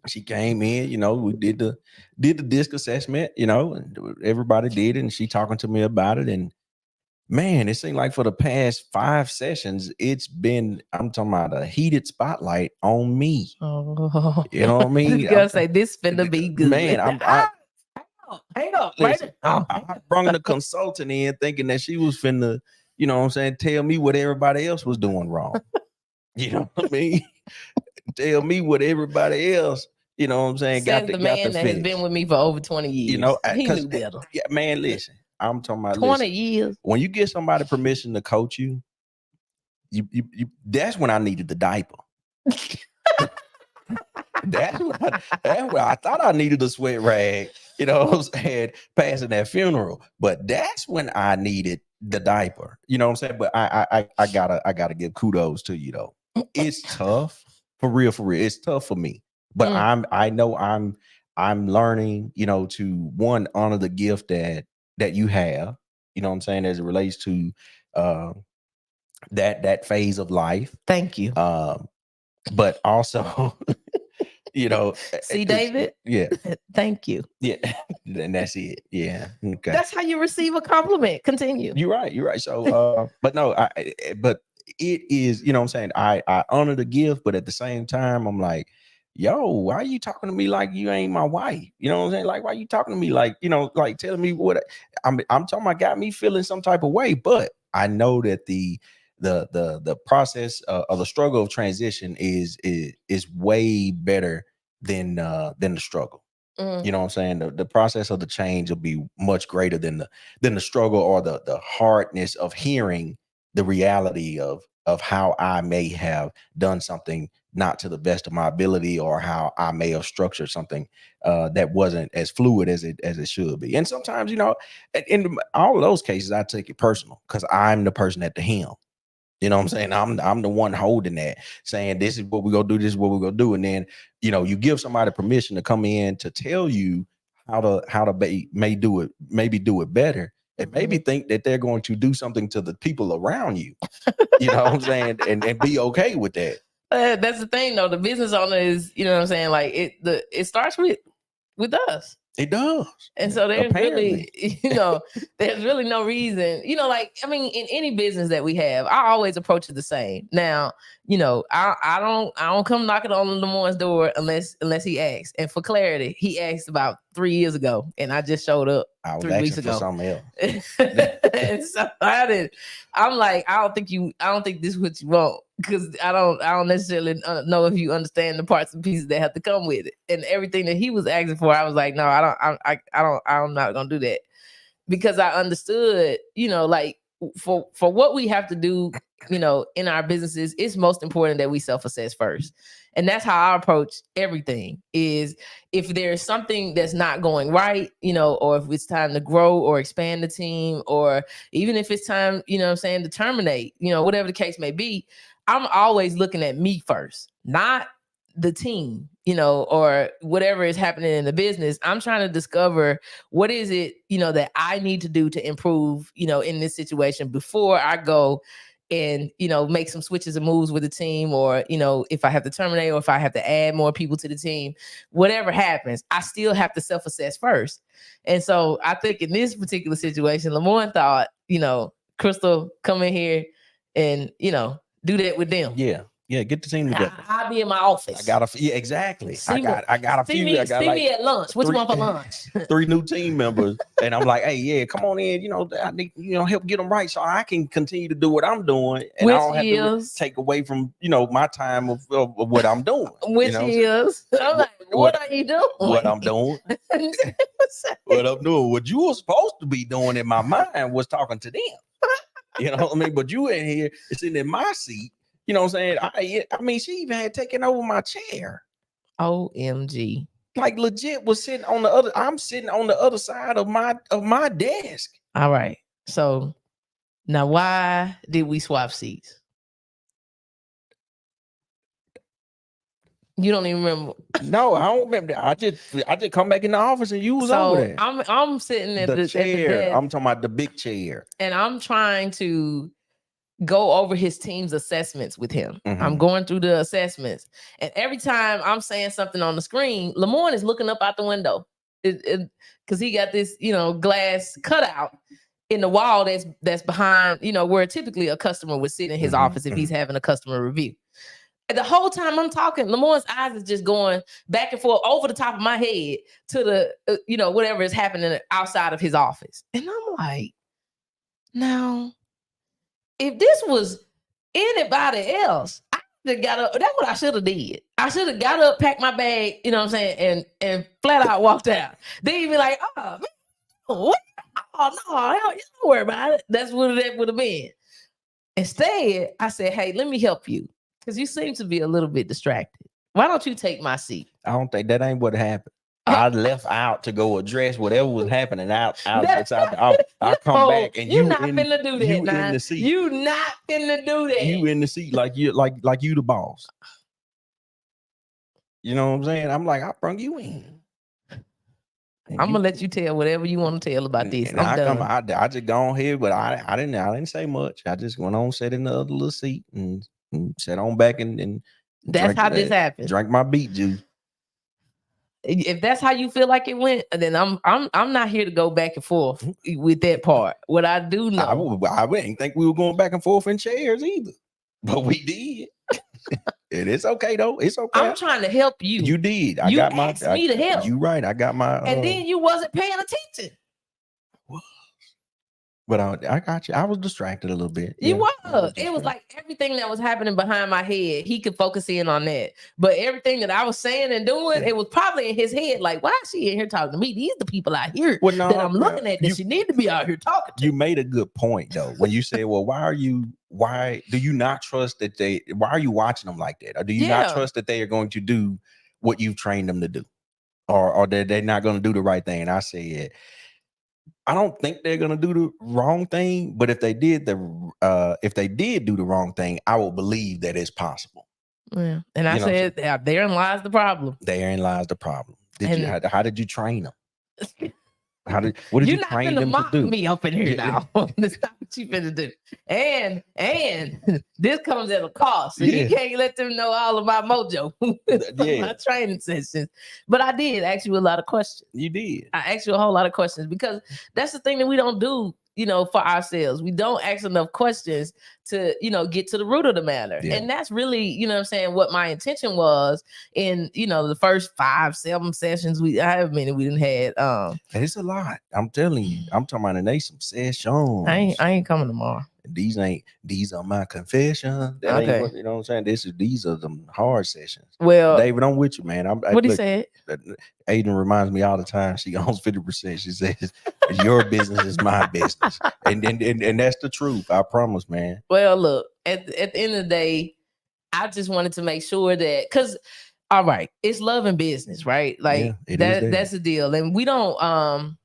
She came in, you know, we did the disc assessment, you know, and everybody did it, and she talking to me about it. And man, it seemed like for the past 5 sessions, it's been, I'm talking about a heated spotlight on me. Oh. You know what I mean? You gotta say this finna be good. Man, hang up. Listen, I brought the consultant in thinking that she was finna, you know what I'm saying, tell me what everybody else was doing wrong. You know what I mean? Tell me what everybody else, you know what I'm saying, got the man that has been with me for over 20 years. You know, he knew better. Yeah, man, listen. I'm talking about 20 years. When you get somebody permission to coach you, you that's when I needed the diaper. That's when I thought I needed a sweat rag, you know what I'm saying, passing that funeral. But that's when I needed the diaper. You know what I'm saying? But I gotta give kudos to you though. It's tough. For real. It's tough for me. But I know I'm learning, you know, to one, honor the gift that you have, you know what I'm saying, as it relates to that phase of life. Thank you. But also, you know, see, David? Yeah. Thank you. Yeah. And that's it. Yeah. Okay. That's how you receive a compliment. Continue. You're right. So but no, but it is, you know what I'm saying, I honor the gift, but at the same time, I'm like, yo, why are you talking to me like you ain't my wife? You know what I'm saying? Like, why are you talking to me like, you know, like telling me what I'm talking about, got me feeling some type of way. But I know that the process of the struggle of transition is way better than the struggle. You know what I'm saying? The process of the change will be much greater than the struggle or the hardness of hearing the reality of how I may have done something not to the best of my ability, or how I may have structured something that wasn't as fluid as it should be. And sometimes, you know, in all of those cases, I take it personal because I'm the person at the helm. You know what I'm saying? I'm the one holding that, saying this is what we're gonna do, this is what we're gonna do. And then, you know, you give somebody permission to come in to tell you how to maybe do it better. And maybe think that they're going to do something to the people around you. You know what I'm saying? And be okay with that. That's the thing though. The business owner is, you know what I'm saying? Like it starts with us. It does. And so there's really, you know, there's really no reason, you know, like, I mean, in any business that we have, I always approach it the same. Now, you know, I don't come knocking on Lamont's door unless he asks. And for clarity, he asked about 3 years ago, and I just showed up 3 weeks ago. For something else. And so I'm like, I don't think this is what you want, because I don't necessarily know if you understand the parts and pieces that have to come with it. And everything that he was asking for, I was like, no, I'm not gonna do that, because I understood, you know, like for what we have to do, you know, in our businesses, it's most important that we self-assess first. And that's how I approach everything. Is if there's something that's not going right, you know, or if it's time to grow or expand the team, or even if it's time, you know what I'm saying, to terminate, you know, whatever the case may be, I'm always looking at me first, not the team, you know, or whatever is happening in the business. I'm trying to discover what is it, you know, that I need to do to improve, you know, in this situation before I go and, you know, make some switches and moves with the team, or, you know, if I have to terminate or if I have to add more people to the team, whatever happens, I still have to self-assess first. And so I think in this particular situation, Lamont thought, you know, Crystal, come in here and, you know, do that with them. Yeah, get the team together. I'll be in my office. Exactly. I got a few. See me at lunch. What you want for lunch? 3 new team members, and I'm like, hey, yeah, come on in. You know, I need, you know, help get them right so I can continue to do what I'm doing, and I don't have to take away from, you know, my time of what I'm doing. Which you know is, I'm like, What are you doing? What I'm doing. What I'm doing. What you were supposed to be doing in my mind was talking to them. You know what I mean? But you in here, sitting in my seat. You know what I'm saying? I mean, she even had taken over my chair. OMG. Like legit was sitting on the other. I'm sitting on the other side of my desk. All right. So now, why did we swap seats? You don't even remember? No, I don't remember. I just come back in the office and you was over there. I'm sitting at the chair. At the desk, I'm talking about the big chair, and I'm trying to go over his team's assessments with him. I'm going through the assessments, and every time I'm saying something on the screen, Lamorne is looking up out the window because he got this, glass cutout in the wall that's behind, where typically a customer would sit in his office if he's having a customer review. And the whole time I'm talking, Lamorne's eyes is just going back and forth over the top of my head to the, whatever is happening outside of his office. And I'm like, now, if this was anybody else, I should have got up. That's what I should have did. I should have got up, packed my bag, you know what I'm saying, and flat out walked out. Then you'd be like, oh, man, what? Oh, no, you don't worry about it. That's what it would have been. Instead, I said, hey, let me help you. Because you seem to be a little bit distracted. Why don't you take my seat? I don't think that ain't what happened. I left out to go address whatever was happening outside the office. I come back and you not finna do that. You now. In the seat. You not finna do that. You in the seat like you the boss. You know what I'm saying? I'm like, I brung you in. I'm gonna let you tell whatever you want to tell about this. I just gone here, but I didn't say much. I just went on, sat in the other little seat and sat on back and that's how this happened. Drank my beet juice. If that's how you feel like it went, then I'm not here to go back and forth with that part. What I do know, I didn't think we were going back and forth in chairs either, but we did. It is okay though. It's okay. I'm trying to help you. You did. You asked me to help. You right. I got my. And then you wasn't paying attention. But I got you. I was distracted a little bit. You was. It was like everything that was happening behind my head, he could focus in on that. But everything that I was saying and doing, it was probably in his head. Like, why is she in here talking to me? These are the people out here that I'm looking at that she need to be out here talking to. You made a good point though when you said, "Well, why do you not trust that why are you watching them like that? Or do you not trust that they are going to do what you've trained them to do, or that they're not going to do the right thing?" And I said, I don't think they're gonna do the wrong thing, but if they did do the wrong thing, I will believe that it's possible. Yeah, and I said, therein lies the problem. Therein lies the problem. How did you train them? What did you train them to do? Me up in here now. That's not what you finna do. And this comes at a cost. So you can't let them know all of my mojo. My training sessions. But I did ask you a lot of questions. You did. I asked you a whole lot of questions because that's the thing that we don't do, for ourselves. We don't ask enough questions to, get to the root of the matter. Yeah. And that's really, what my intention was in, the first 5-7 sessions however many we didn't had. It's a lot. I'm telling you. I'm talking about the some sessions. I ain't coming tomorrow. These are my confessions. Okay. You know what I'm saying? These are the hard sessions. Well, David, I'm with you, man. What he said? Aiden reminds me all the time. She owns 50%. She says, "Your business is my business," and that's the truth. I promise, man. Well, look, at the end of the day, I just wanted to make sure that because, all right, it's love and business, right? Like that's the deal, and we don't.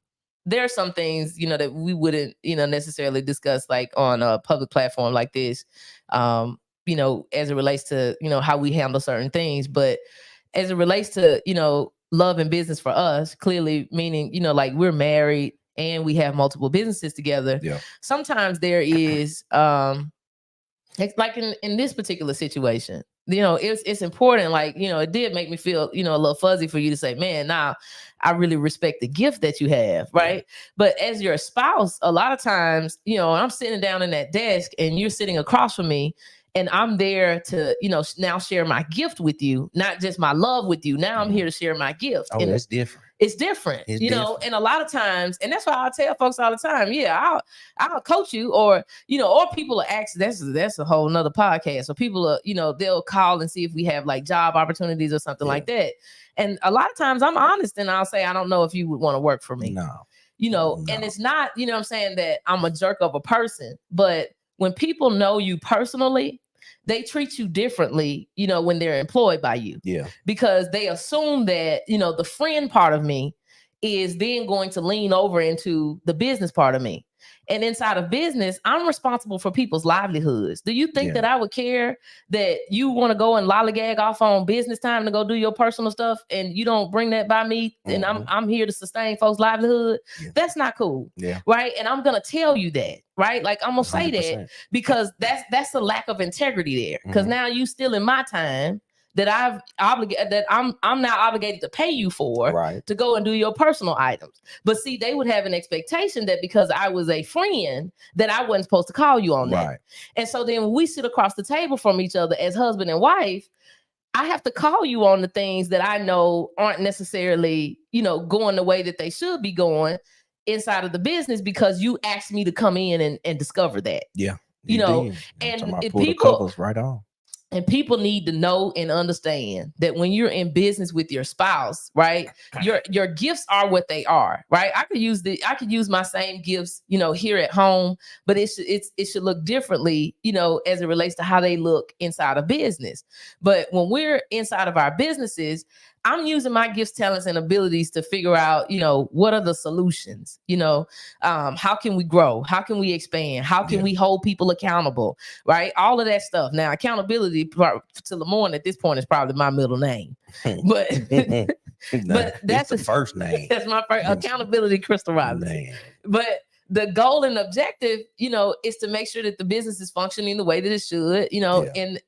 There are some things, that we wouldn't, necessarily discuss like on a public platform like this, as it relates to, how we handle certain things. But as it relates to, love and business for us, clearly meaning, like we're married and we have multiple businesses together. Yeah. Sometimes there is, like in this particular situation, it's important. Like, it did make me feel, a little fuzzy for you to say, man, now I really respect the gift that you have. Right. Yeah. But as your spouse, a lot of times, I'm sitting down in that desk and you're sitting across from me and I'm there to, now share my gift with you, not just my love with you. Now I'm here to share my gift. Oh, and that's different. It's different, It's you know, and a lot of times, and that's why I tell folks all the time, yeah, I'll coach you, or, you know, or people are actually, that's a whole nother podcast. So people are, you know, they'll call and see if we have like job opportunities or something like that. And a lot of times I'm honest and I'll say, I don't know if you would want to work for me. No. You know, and it's not, you know what I'm saying, that I'm a jerk of a person, but when people know you personally, they treat you differently, you know, when they're employed by you. Yeah. Because they assume that, you know, the friend part of me is then going to lean over into the business part of me. And inside of business, I'm responsible for people's livelihoods. Do you think that I would care that you want to go and lollygag off on business time to go do your personal stuff and you don't bring that by me and I'm here to sustain folks' livelihood? That's not cool. Right. And I'm going to tell you that. Right. Like I'm going to say 100%. That because that's a lack of integrity there. Because now you stealing my time that I've obligated, that I'm now obligated to pay you for to go and do your personal items. But see, they would have an expectation that because I was a friend that I wasn't supposed to call you on that. And so then when we sit across the table from each other as husband and wife, I have to call you on the things that I know aren't necessarily, you know, going the way that they should be going inside of the business because you asked me to come in and discover that. Yeah. You know, and people right on. And people need to know and understand that when you're in business with your spouse, right, your gifts are what they are, right? I could use my same gifts, you know, here at home, but it should look differently, you know, as it relates to how they look inside a business. But when we're inside of our businesses, I'm using my gifts, talents, and abilities to figure out, you know, what are the solutions? You know, how can we grow? How can we expand? How can we hold people accountable? Right? All of that stuff. Now, accountability to Lamorne at this point is probably my middle name, but but that's the first name. That's my first accountability, Crystal Robinson. But the goal and objective, you know, is to make sure that the business is functioning the way that it should, you know,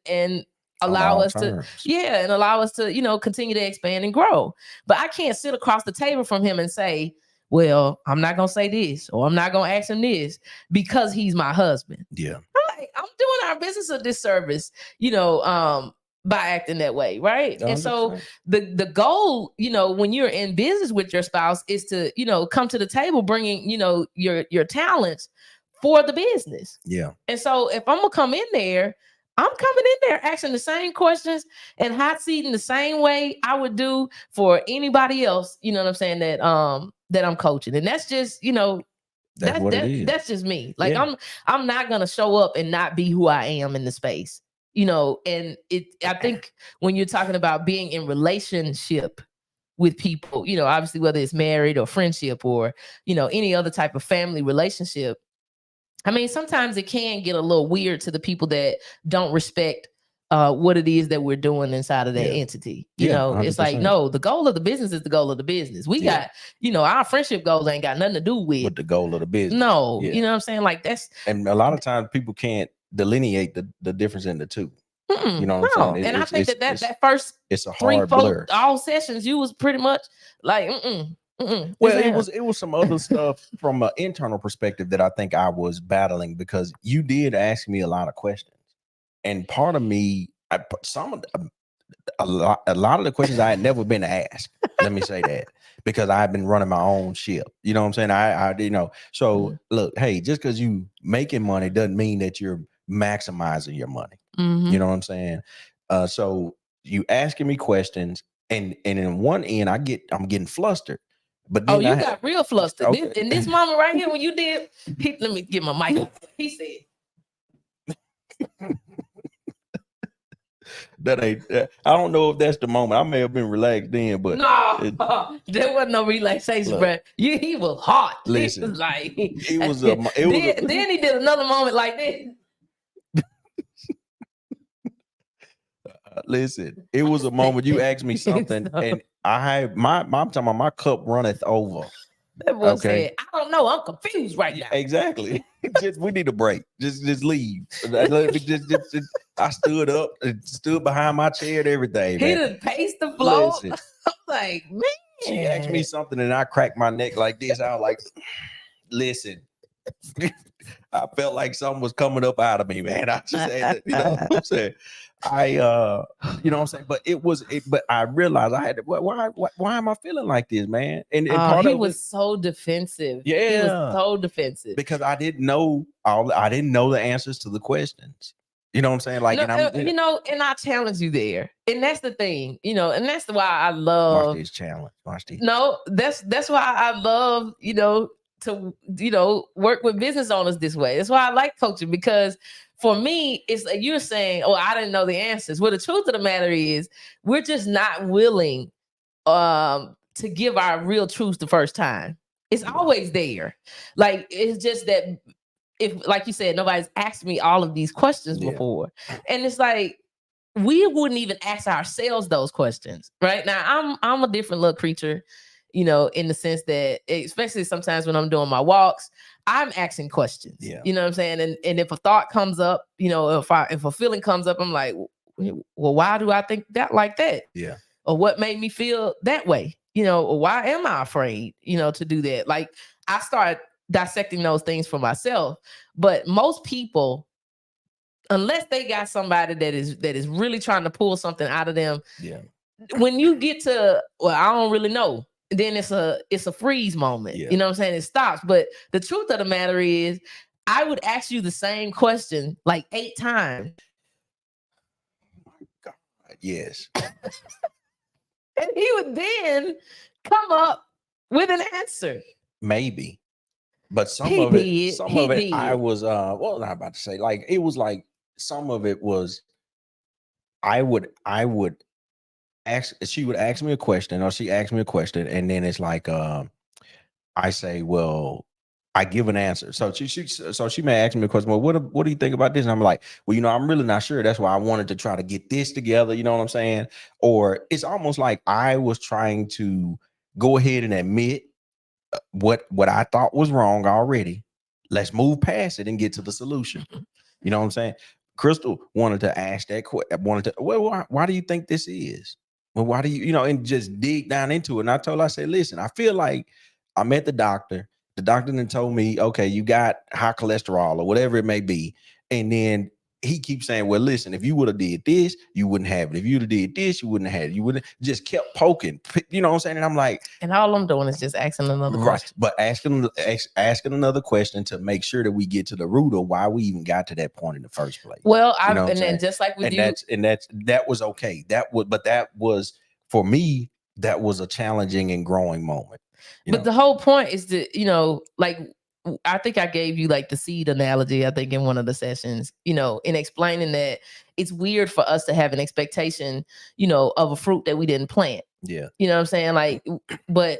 and allow us to, you know, continue to expand and grow. But I can't sit across the table from him and say, well, I'm not going to say this, or I'm not going to ask him this because he's my husband. Yeah. I'm doing our business a disservice, you know, by acting that way. Right. 100%. And so the goal, you know, when you're in business with your spouse is to, you know, come to the table, bringing, you know, your talents for the business. Yeah. And so if I'm going to come in there, I'm coming in there asking the same questions and hot seating the same way I would do for anybody else, you know what I'm saying, that I'm coaching. And that's just, you know, that's just me. Like I'm not gonna show up and not be who I am in the space, you know. And I think when you're talking about being in relationship with people, you know, obviously whether it's married or friendship or, you know, any other type of family relationship, I mean, sometimes it can get a little weird to the people that don't respect what it is that we're doing inside of that entity. You know, 100%. It's like, no, the goal of the business is the goal of the business. We got, you know, our friendship goals ain't got nothing to do with the goal of the business. No, you know what I'm saying? Like that's, and a lot of times people can't delineate the difference in the two. You know what I'm saying? And I think that first it's a hard blur. All sessions, you was pretty much like, Well, it was some other stuff from an internal perspective that I think I was battling because you did ask me a lot of questions, and part of me, a lot of the questions I had never been asked. Let me say that because I've been running my own ship. You know what I'm saying? I you know. So look, hey, just because you making money doesn't mean that you're maximizing your money. You know what I'm saying? So you asking me questions, and in one end, I'm getting flustered. But you got real flustered. Okay. In this moment right here, when you did, let me get my mic. He said, "That ain't." I don't know if that's the moment. I may have been relaxed then, but no, there wasn't no relaxation, bro. He was hot. Listen, he was like, then he did another moment like this. Listen, it was a moment you asked me something, and I had I'm talking about my cup runneth over. That boy said, I don't know, I'm confused right now. Exactly. We need a break. Just leave. I stood up and stood behind my chair and everything. He done paced the floor. I'm like, man. She asked me something and I cracked my neck like this. I was like, listen. I felt like something was coming up out of me, man. I just had to, you know what I'm saying? You know what I'm saying? But but I realized I had to, why am I feeling like this, man? And part he of was it, so defensive. yeah, He was so defensive. because I didn't know the answers to the questions. You know what I'm saying? Like, No, and I'm, you know, and I challenge you there. And that's the thing, you know, and that's why I watch love this challenge. Watch this. No, that's why I love, you know, to work with business owners this way. That's why I like coaching, because for me, it's like you're saying, oh, I didn't know the answers. Well, the truth of the matter is we're just not willing to give our real truth the first time. It's always there. Like, it's just that if, like you said, nobody's asked me all of these questions before. And it's like, we wouldn't even ask ourselves those questions. Right now, I'm a different little creature, you know, in the sense that, especially sometimes when I'm doing my walks, I'm asking questions. Yeah. You know what I'm saying? And if a thought comes up, you know, if a feeling comes up, I'm like, well, why do I think that like that? Yeah. Or what made me feel that way? You know, or why am I afraid, you know, to do that? Like, I start dissecting those things for myself. But most people, unless they got somebody that is really trying to pull something out of them, Yeah. when you get to, well, I don't really know, then it's a freeze moment. Yeah. You know what I'm saying? It stops. But the truth of the matter is, I would ask you the same question like 8 times. God, yes. And he would then come up with an answer. Maybe. But some He of it, did. I was what was I about to say? Like, it was like some of it was I would ask, she would ask me a question, or she asked me a question, and then it's like I say, well, I give an answer. So she may ask me a question, well, what do you think about this? And I'm like, well, you know, I'm really not sure. That's why I wanted to try to get this together, you know what I'm saying? Or it's almost like I was trying to go ahead and admit what I thought was wrong already. Let's move past it and get to the solution. You know what I'm saying? Crystal wanted to ask that question. Well, why do you think this is? Well, why do you, and just dig down into it? And I told her, I said, listen, I feel like I'm at the doctor. The doctor then told me, okay, you got high cholesterol or whatever it may be. And then he keeps saying, well, listen, if you would have did this, you wouldn't have it. If you would have did this, you wouldn't have it. You wouldn't, just kept poking, you know what I'm saying? And I'm like, and all I'm doing is just asking another question. But asking another question to make sure that we get to the root of why we even got to that point in the first place. Well, and then just like with you, that was okay. That was for me, that was a challenging and growing moment. But the whole point is to, like, I think I gave you like the seed analogy, I think, in one of the sessions, in explaining that it's weird for us to have an expectation, of a fruit that we didn't plant. Yeah. You know what I'm saying? Like, but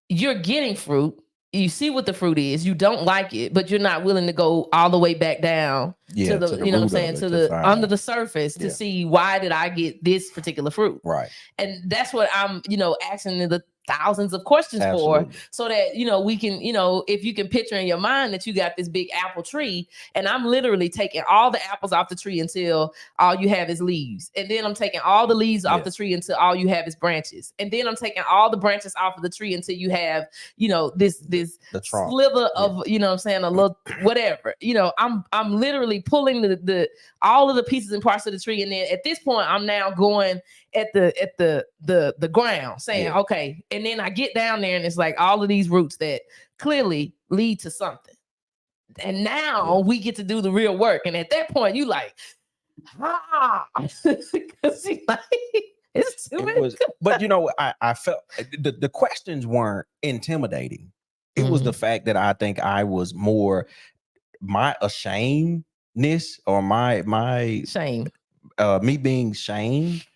you're getting fruit. You see what the fruit is. You don't like it, but you're not willing to go all the way back down to the you know what I'm saying, to the under the surface to see, why did I get this particular fruit? Right. And that's what I'm, asking the thousands of questions for, so that, we can, if you can picture in your mind that you got this big apple tree, and I'm literally taking all the apples off the tree until all you have is leaves. And then I'm taking all the leaves off the tree until all you have is branches. And then I'm taking all the branches off of the tree until you have, this sliver of, you know what I'm saying, a little whatever. I'm literally pulling the all of the pieces and parts of the tree. And then at this point, I'm now going at the ground, saying, okay. And then I get down there and it's like all of these roots that clearly lead to something. And now we get to do the real work. And at that point, you like, it's too many. But I felt the questions weren't intimidating. It was the fact that I think I was more my ashamedness, or my shame, me being shamed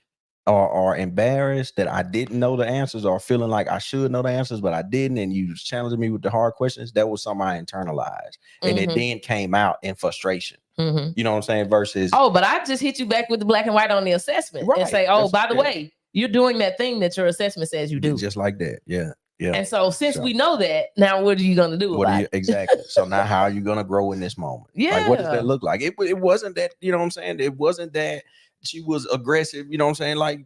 or embarrassed that I didn't know the answers, or feeling like I should know the answers, but I didn't. And you challenged me with the hard questions. That was something I internalized. And it then came out in frustration. You know what I'm saying? Versus, but I just hit you back with the black and white on the assessment and say, by the way, you're doing that thing that your assessment says you do. Just like that. Yeah. Yeah. And so since we know that, now what are you going to do about it? Exactly. So now how are you going to grow in this moment? Yeah. Like, what does that look like? It wasn't that, you know what I'm saying? It wasn't that she was aggressive, you know what I'm saying? Like,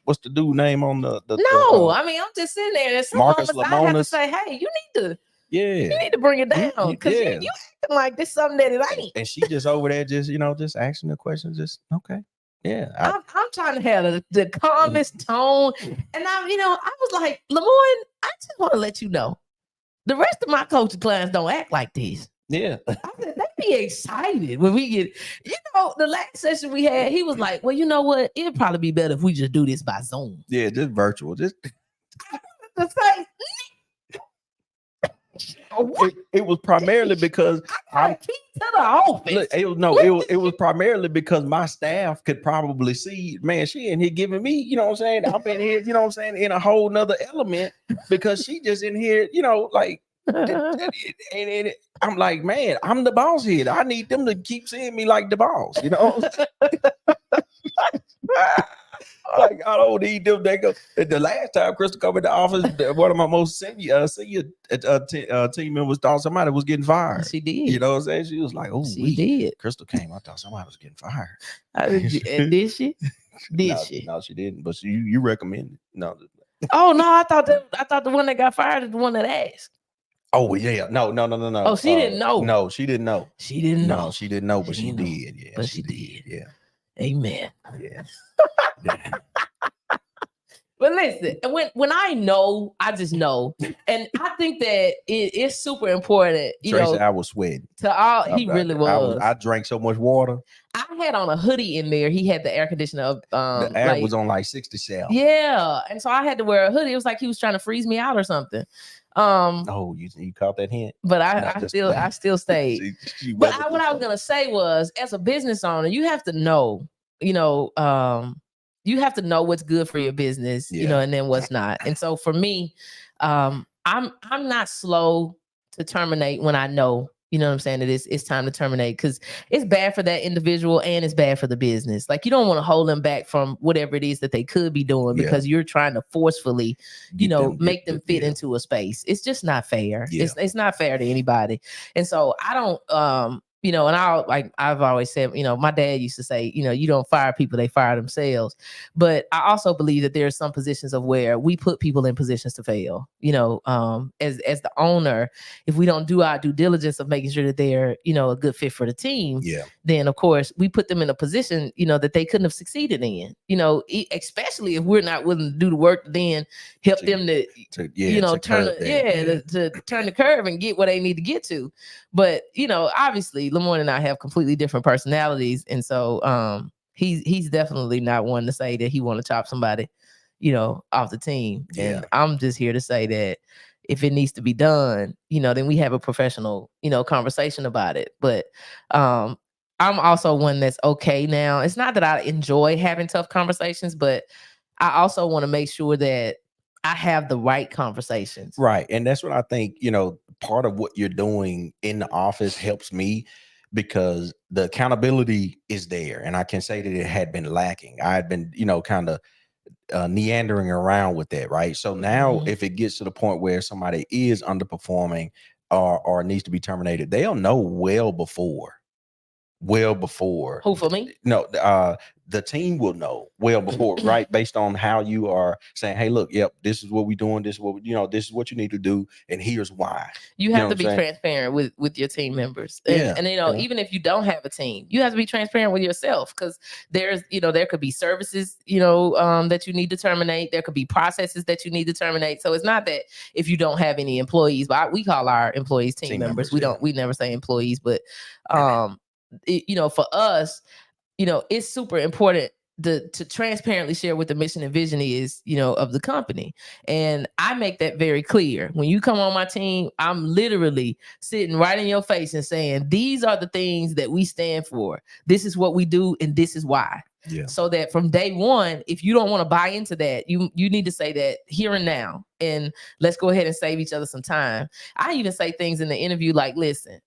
what's the dude name on the No, I mean, I'm just sitting there and some Marcus moments I have to Lemonis. say, hey, you need to Yeah. You need to bring it down because you acting like this something that it ain't. And she just over there, just just asking the questions. Just okay. Yeah. I'm trying to have the calmest tone. And I was like, Lemoyne, I just want to let you know, the rest of my coaching clients don't act like this. Yeah. I said, they be excited when we get, the last session we had, he was like, well, you know what? It'd probably be better if we just do this by Zoom. Yeah, just virtual. Just the same. It was primarily because I'm to the office. Look, it was primarily because my staff could probably see, man, she in here giving me, you know what I'm saying? I'm in here, you know what I'm saying, in a whole nother element because she just in here, like, and I'm like, man, I'm the boss here. I need them to keep seeing me like the boss, Like, I don't need them. They go. The last time Crystal come in the office, one of my most senior team members thought somebody was getting fired. She did. You know what I'm saying? She was like, "Oh, she did." Crystal came. I thought somebody was getting fired. Did she? She? No, she didn't. But you recommended. No. Oh no, I thought the one that got fired is the one that asked. Oh yeah, no. Oh, she didn't know. No, she didn't know. She didn't know. No, she didn't know, but she did. Yeah, but she did. Yeah. Amen. Yeah. But listen, when I know, I just know, and I think that it's super important. Tracy, I was sweating. He really was. I drank so much water. I had on a hoodie in there. He had the air conditioner up. The air was on like 67. Yeah, and so I had to wear a hoodie. It was like he was trying to freeze me out or something. Oh, you caught that hint. But I still stayed. But what I was gonna say was, as a business owner, you have to know, you have to know what's good for your business, and then what's not. And so for me, I'm not slow to terminate when I know, what I'm saying, that it's time to terminate, because it's bad for that individual and it's bad for the business. Like, you don't want to hold them back from whatever it is that they could be doing because you're trying to forcefully, make them fit into a space. It's just not fair. Yeah. It's not fair to anybody. And so I don't, and I've always said, my dad used to say, you don't fire people, they fire themselves. But I also believe that there are some positions of where we put people in positions to fail. As the owner, if we don't do our due diligence of making sure that they're, a good fit for the team, then of course we put them in a position, that they couldn't have succeeded in, especially if we're not willing to do the work to then help them to turn the curve and get where they need to get to. But, obviously Lemoyne and I have completely different personalities. And so he's definitely not one to say that he want to chop somebody, off the team. Yeah. And I'm just here to say that if it needs to be done, then we have a professional, conversation about it. But I'm also one that's okay now. It's not that I enjoy having tough conversations, but I also want to make sure that I have the right conversations. Right. And that's what I think, part of what you're doing in the office helps me, because the accountability is there. And I can say that it had been lacking. I had been, kind of meandering around with that. Right. So now if it gets to the point where somebody is underperforming or needs to be terminated, they'll know well before. Who, for me? No, the team will know well before, right? Based on how you are saying, hey, look, this is what we're doing. This is what this is what you need to do, and here's why. You have to be transparent with your team members, and even if you don't have a team, you have to be transparent with yourself, because there's there could be services that you need to terminate. There could be processes that you need to terminate. So it's not that if you don't have any employees, but we call our employees team members. We never say employees, but for us, it's super important to transparently share what the mission and vision is, of the company. And I make that very clear. When you come on my team, I'm literally sitting right in your face and saying, these are the things that we stand for. This is what we do, and this is why. Yeah. So that from day one, if you don't want to buy into that, you need to say that here and now, and let's go ahead and save each other some time. I even say things in the interview like, listen,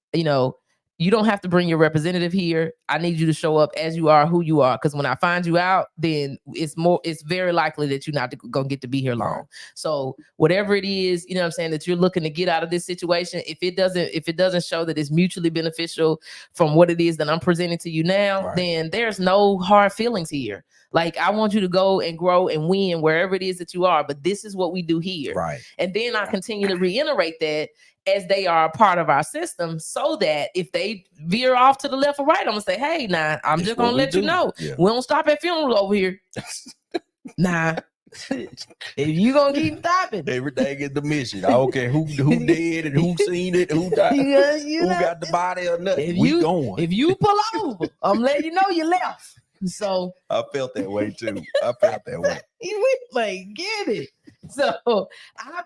you don't have to bring your representative here. I need you to show up as you are, who you are. Because when I find you out, then it's very likely that you're not going to get to be here long. So whatever it is, what I'm saying, that you're looking to get out of this situation, if it doesn't show that it's mutually beneficial from what it is that I'm presenting to you now, then there's no hard feelings here. Like, I want you to go and grow and win wherever it is that you are, but this is what we do here. Right. And then I continue to reiterate that as they are a part of our system, so that if they veer off to the left or right, I'm gonna say, hey, nah, I'm It's just what gonna we let you do. know. Yeah. We don't stop at funerals over here. Nah. If you gonna keep stopping, Everything is the mission. I don't care who did and who seen it, who died, who got the body or nothing. We going. If you pull over, I'm letting you know you left. So I felt that way too. I felt that way. We like get it. So I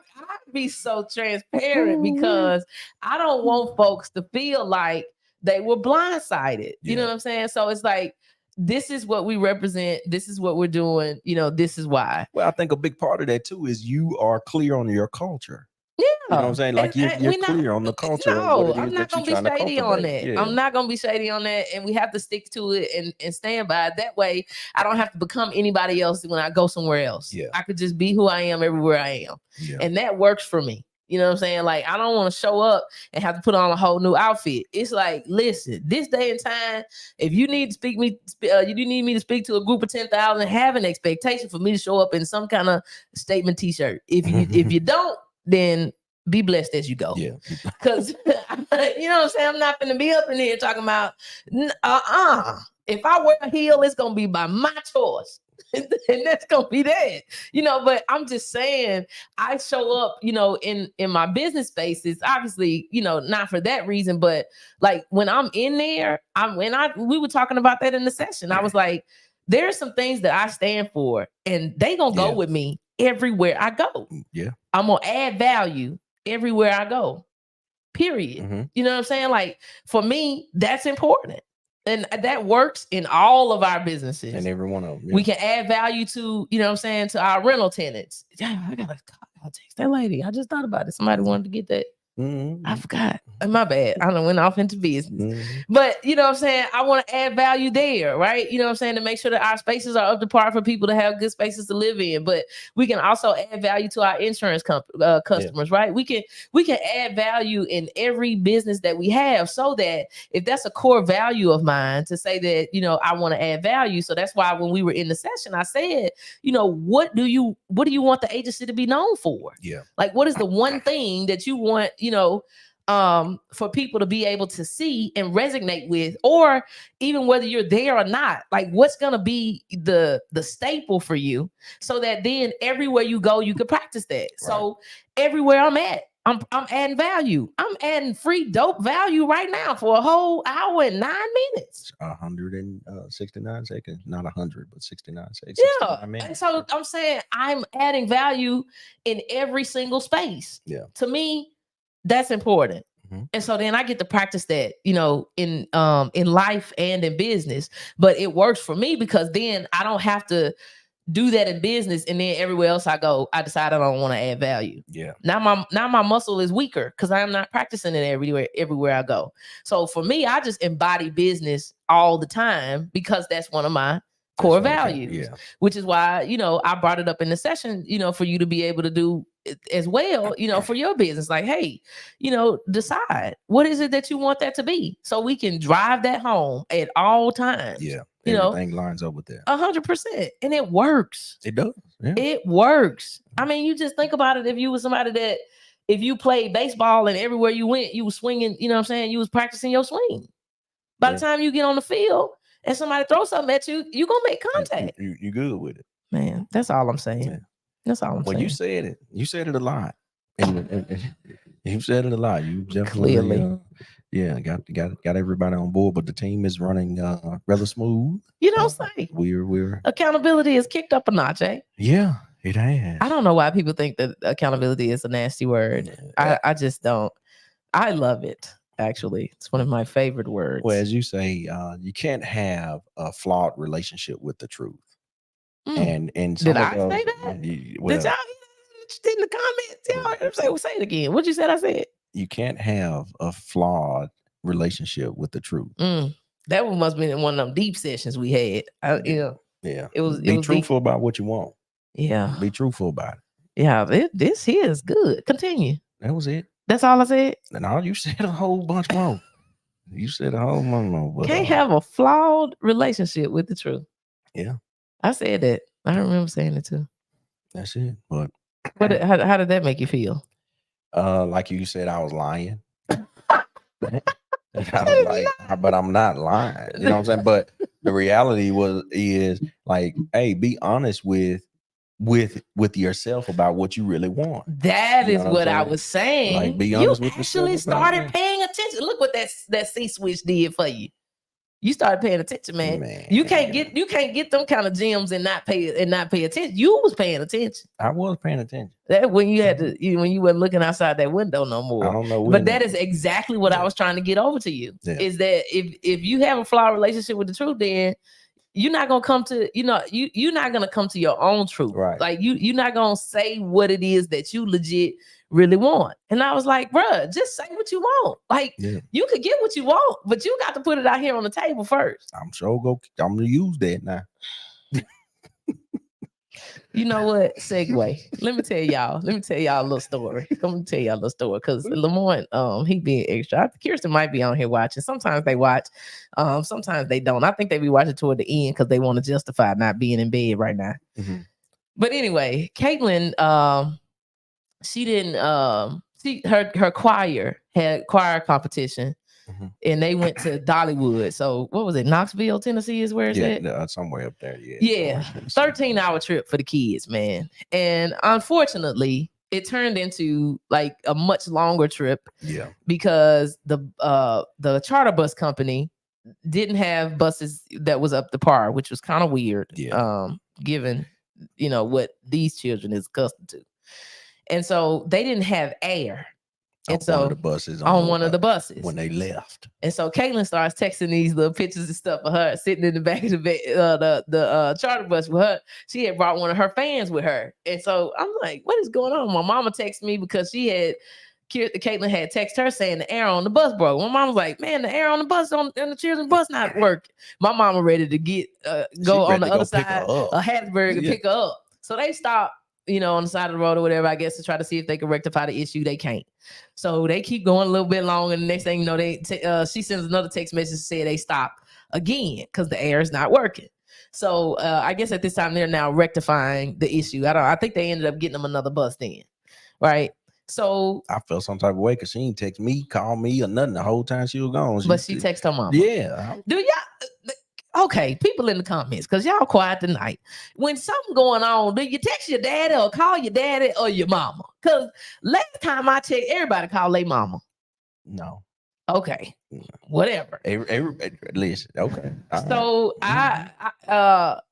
be so transparent because I don't want folks to feel like they were blindsided. You know what I'm saying? So it's like, this is what we represent. This is what we're doing. You know, this is why. Well, I think a big part of that too is you are clear on your culture. Yeah. You know what I'm saying? Like you're clear on the culture. No, I'm not gonna be shady on that. Yeah. I'm not gonna be shady on that. And we have to stick to it and stand by it. That way I don't have to become anybody else when I go somewhere else. Yeah. I could just be who I am everywhere I am. Yeah. And that works for me. You know what I'm saying? Like, I don't want to show up and have to put on a whole new outfit. It's like, listen, this day and time, if you need to you need me to speak to a group of 10,000, have an expectation for me to show up in some kind of statement t-shirt. If you don't, then be blessed as you go. Yeah. Because, you know what I'm saying? I'm not going to be up in here talking about, if I wear a heel, it's going to be by my choice. And that's gonna be that, you know. But I'm just saying, I show up, you know, in my business spaces, obviously, you know, not for that reason, but like when I'm in there, we were talking about that in the session. I was like, there are some things that I stand for, and they gonna go with me everywhere I go. Yeah, I'm gonna add value everywhere I go. Period. You know what I'm saying? Like, for me, that's important. And that works in all of our businesses. And every one of them. Yeah. We can add value to, you know what I'm saying, to our rental tenants. Yeah, I'll text that lady. I just thought about it. Somebody wanted to get that. I forgot. My bad. I went off into business. But you know what I'm saying? I want to add value there, right? You know what I'm saying? To make sure that our spaces are up to par for people to have good spaces to live in. But we can also add value to our insurance customers, right? We can add value in every business that we have, so that if that's a core value of mine, to say that, you know, I want to add value. So that's why when we were in the session, I said, you know, what do you want the agency to be known for? Yeah. Like, what is the one thing that you want, you know, for people to be able to see and resonate with, or even whether you're there or not, like what's going to be the staple for you, so that then everywhere you go, you can practice that. Right. So everywhere I'm at, I'm adding value. I'm adding free dope value right now for a whole hour and 9 minutes. 169 seconds, not 100, but 69 seconds. Yeah. And so I'm saying I'm adding value in every single space. Yeah. To me, that's important. And so then I get to practice that, you know, in life and in business. But it works for me because then I don't have to do that in business, and then everywhere else I go, I decide I don't want to add value. Yeah. Now my muscle is weaker because I am not practicing it everywhere I go. So for me, I just embody business all the time because that's one of my core values. Which is why, you know, I brought it up in the session, you know, for you to be able to do as well, you know, for your business. Like, hey, you know, decide what is it that you want that to be, so we can drive that home at all times. Yeah. You Everything lines up with that. 100%. And it works. It does. Yeah. It works. I mean, you just think about it. If you were somebody that, if you played baseball and everywhere you went, you was swinging, you know what I'm saying? You was practicing your swing. By the time you get on the field and somebody throws something at you, you're going to make contact. You good with it. Man, that's all I'm saying. Yeah. That's all I'm saying. Well, you said it. You said it a lot. And you said it a lot. You definitely clearly. Got everybody on board, but the team is running rather smooth. You don't say. We're accountability is kicked up a notch, eh? Yeah, it has. I don't know why people think that accountability is a nasty word. I just don't. I love it. Actually, it's one of my favorite words. Well, as you say, you can't have a flawed relationship with the truth. And did I say that? Did y'all in the comments? Y'all say it again. What you said? I said you can't have a flawed relationship with the truth. That one must have been in one of them deep sessions we had. Yeah. It was. Be truthful about what you want. Yeah. Be truthful about it. Yeah. This here is good. Continue. That was it. That's all I said. No, you said a whole bunch more. You said a whole bunch more. Can't have a flawed relationship with the truth. Yeah. I said that. I remember saying it too. That's it. But how did that make you feel? Like you said, I was lying. And I was like, but I'm not lying. You know what I'm saying? But the reality is like, hey, be honest with yourself about what you really want. That You know is what I'm what I saying? was saying. Like, be You honest with yourself actually about started that. paying attention. Look what that C switch did for you. You started paying attention, man. Man. You can't get them kind of gems and not pay attention. You was paying attention. I was paying attention. That when you had to when you weren't looking outside that window no more. I don't know. But that is exactly what I was trying to get over to you. Yeah. Is that if you have a flawed relationship with the truth, then you're not gonna come to, you're not gonna come to your own truth. Right. Like you're not gonna say what it is that you legit really want. And I was like, bruh, just say what you want. Like you could get what you want, but you got to put it out here on the table first. I'm gonna use that now. You know what? Segue. Let me tell y'all a little story. Because Lemoyne, he being extra. Kirsten might be on here watching. Sometimes they watch, sometimes they don't. I think they be watching toward the end because they want to justify not being in bed right now. Mm-hmm. But anyway, Caitlin, she didn't. Her choir had choir competition. Mm-hmm. And they went to Dollywood. So what was it? Knoxville, Tennessee is where it's at? Somewhere up there. Yeah. 13-hour trip for the kids, man. And unfortunately, it turned into like a much longer trip. Yeah. Because the charter bus company didn't have buses that was up to par, which was kind of weird. Yeah. Given, what these children is accustomed to. And so they didn't have air. And one of the buses on one of the buses when they left. And so Caitlin starts texting these little pictures and stuff of her sitting in the back of the charter bus with her. She had brought one of her fans with her. And so I'm like, what is going on? My mama texted me because Caitlin had texted her saying the air on the bus broke. My mom was like, man, the air on the bus and the children's bus not working. My mama ready to go on the other side of Hattiesburg and pick her up. So they stopped, on the side of the road or whatever, I guess, to try to see if they can rectify the issue. They can't. So they keep going a little bit long. And the next thing you know, she sends another text message to say they stop again because the air is not working. So I guess at this time, they're now rectifying the issue. I think they ended up getting them another bus then. Right. So I felt some type of way because she didn't text me, call me, or nothing the whole time she was gone. But she texted her mom. Yeah. Do y'all? Okay, people in the comments, because y'all quiet tonight. When something going on, do you text your daddy or call your daddy or your mama? Because last time I checked, everybody called their mama. No. Okay. Whatever. Listen. Okay. So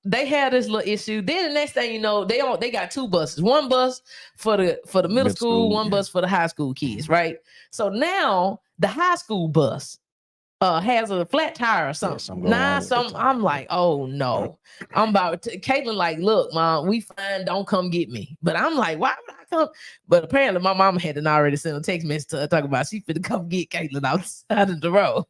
they had this little issue. Then the next thing you know, they got two buses. One bus for the middle school, one bus for the high school kids, right? So now the high school bus has a flat tire or something. I'm like, oh no. I'm about to Caitlin, like, look, mom, we fine, don't come get me. But I'm like, why would I come? But apparently my mama had already sent a text message to her talking about she finna come get Caitlin outside of the road.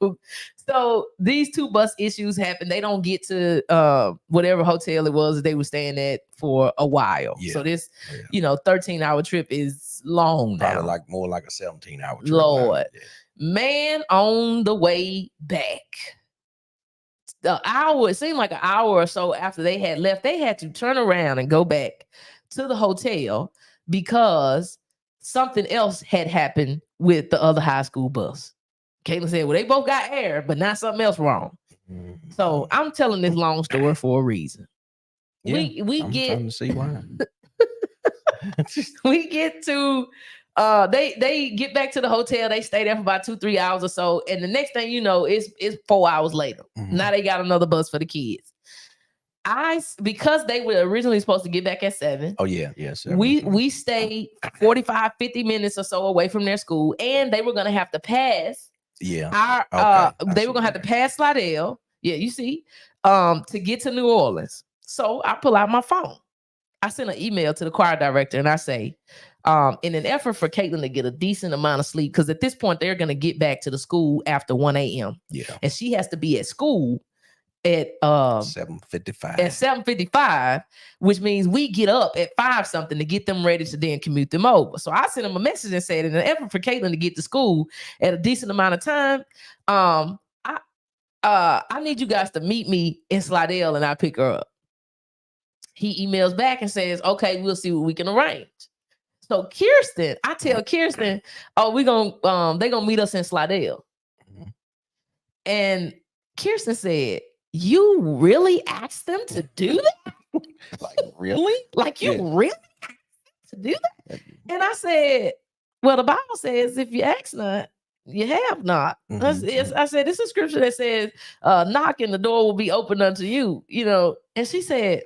So these two bus issues happen. They don't get to whatever hotel it was that they were staying at for a while. Yeah. So this, 13-hour trip is long now. Probably more like a 17-hour trip. Lord. Yeah. Man, on the way back, it seemed like an hour or so after they had left, they had to turn around and go back to the hotel because something else had happened with the other high school bus. Caitlin said, well, they both got air, but not something else wrong. Mm-hmm. So I'm telling this long story for a reason. Yeah, I'm trying to see why. We get to they get back to the hotel. They stay there for about 2-3 hours or so. And the next thing you know, it's 4 hours later. Mm-hmm. Now they got another bus for the kids. Because they were originally supposed to get back at 7. Oh, yeah. Yes. We stayed 45, 50 minutes or so away from their school. And they were going to have to pass. Yeah. They were going to have to pass Slidell. Yeah, you see, to get to New Orleans. So I pull out my phone. I sent an email to the choir director and I say, in an effort for Caitlin to get a decent amount of sleep, because at this point they're going to get back to the school after 1 a.m. Yeah. And she has to be at school at 7:55. At 7:55, which means we get up at 5 something to get them ready to then commute them over. So I sent them a message and said, in an effort for Caitlin to get to school at a decent amount of time, I need you guys to meet me in Slidell and I pick her up. He emails back and says, okay, we'll see what we can arrange. So Kirsten, I tell Kirsten, oh, they gonna meet us in Slidell. Mhm. And Kirsten said, you really asked them to do that? Like, really? Like, you Yeah. really asked them to do that? And I said, well, the Bible says if you ask not, you have not. Mhm. I said, this is scripture that says, knock and the door will be opened unto you, you know. And she said,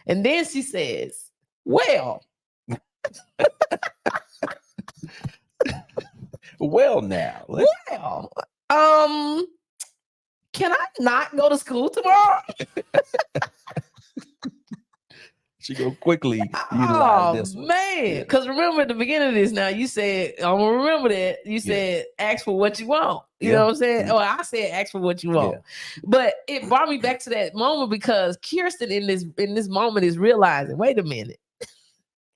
And then she says, well, well, now, well, can I not go to school tomorrow? she go quickly utilize this one. Man, because remember at the beginning of this, now you said, I'm gonna remember that you said ask for what you want. You know what I'm saying? Or I said ask for what you want. But it brought me back to that moment because Kirsten in this moment is realizing, wait a minute,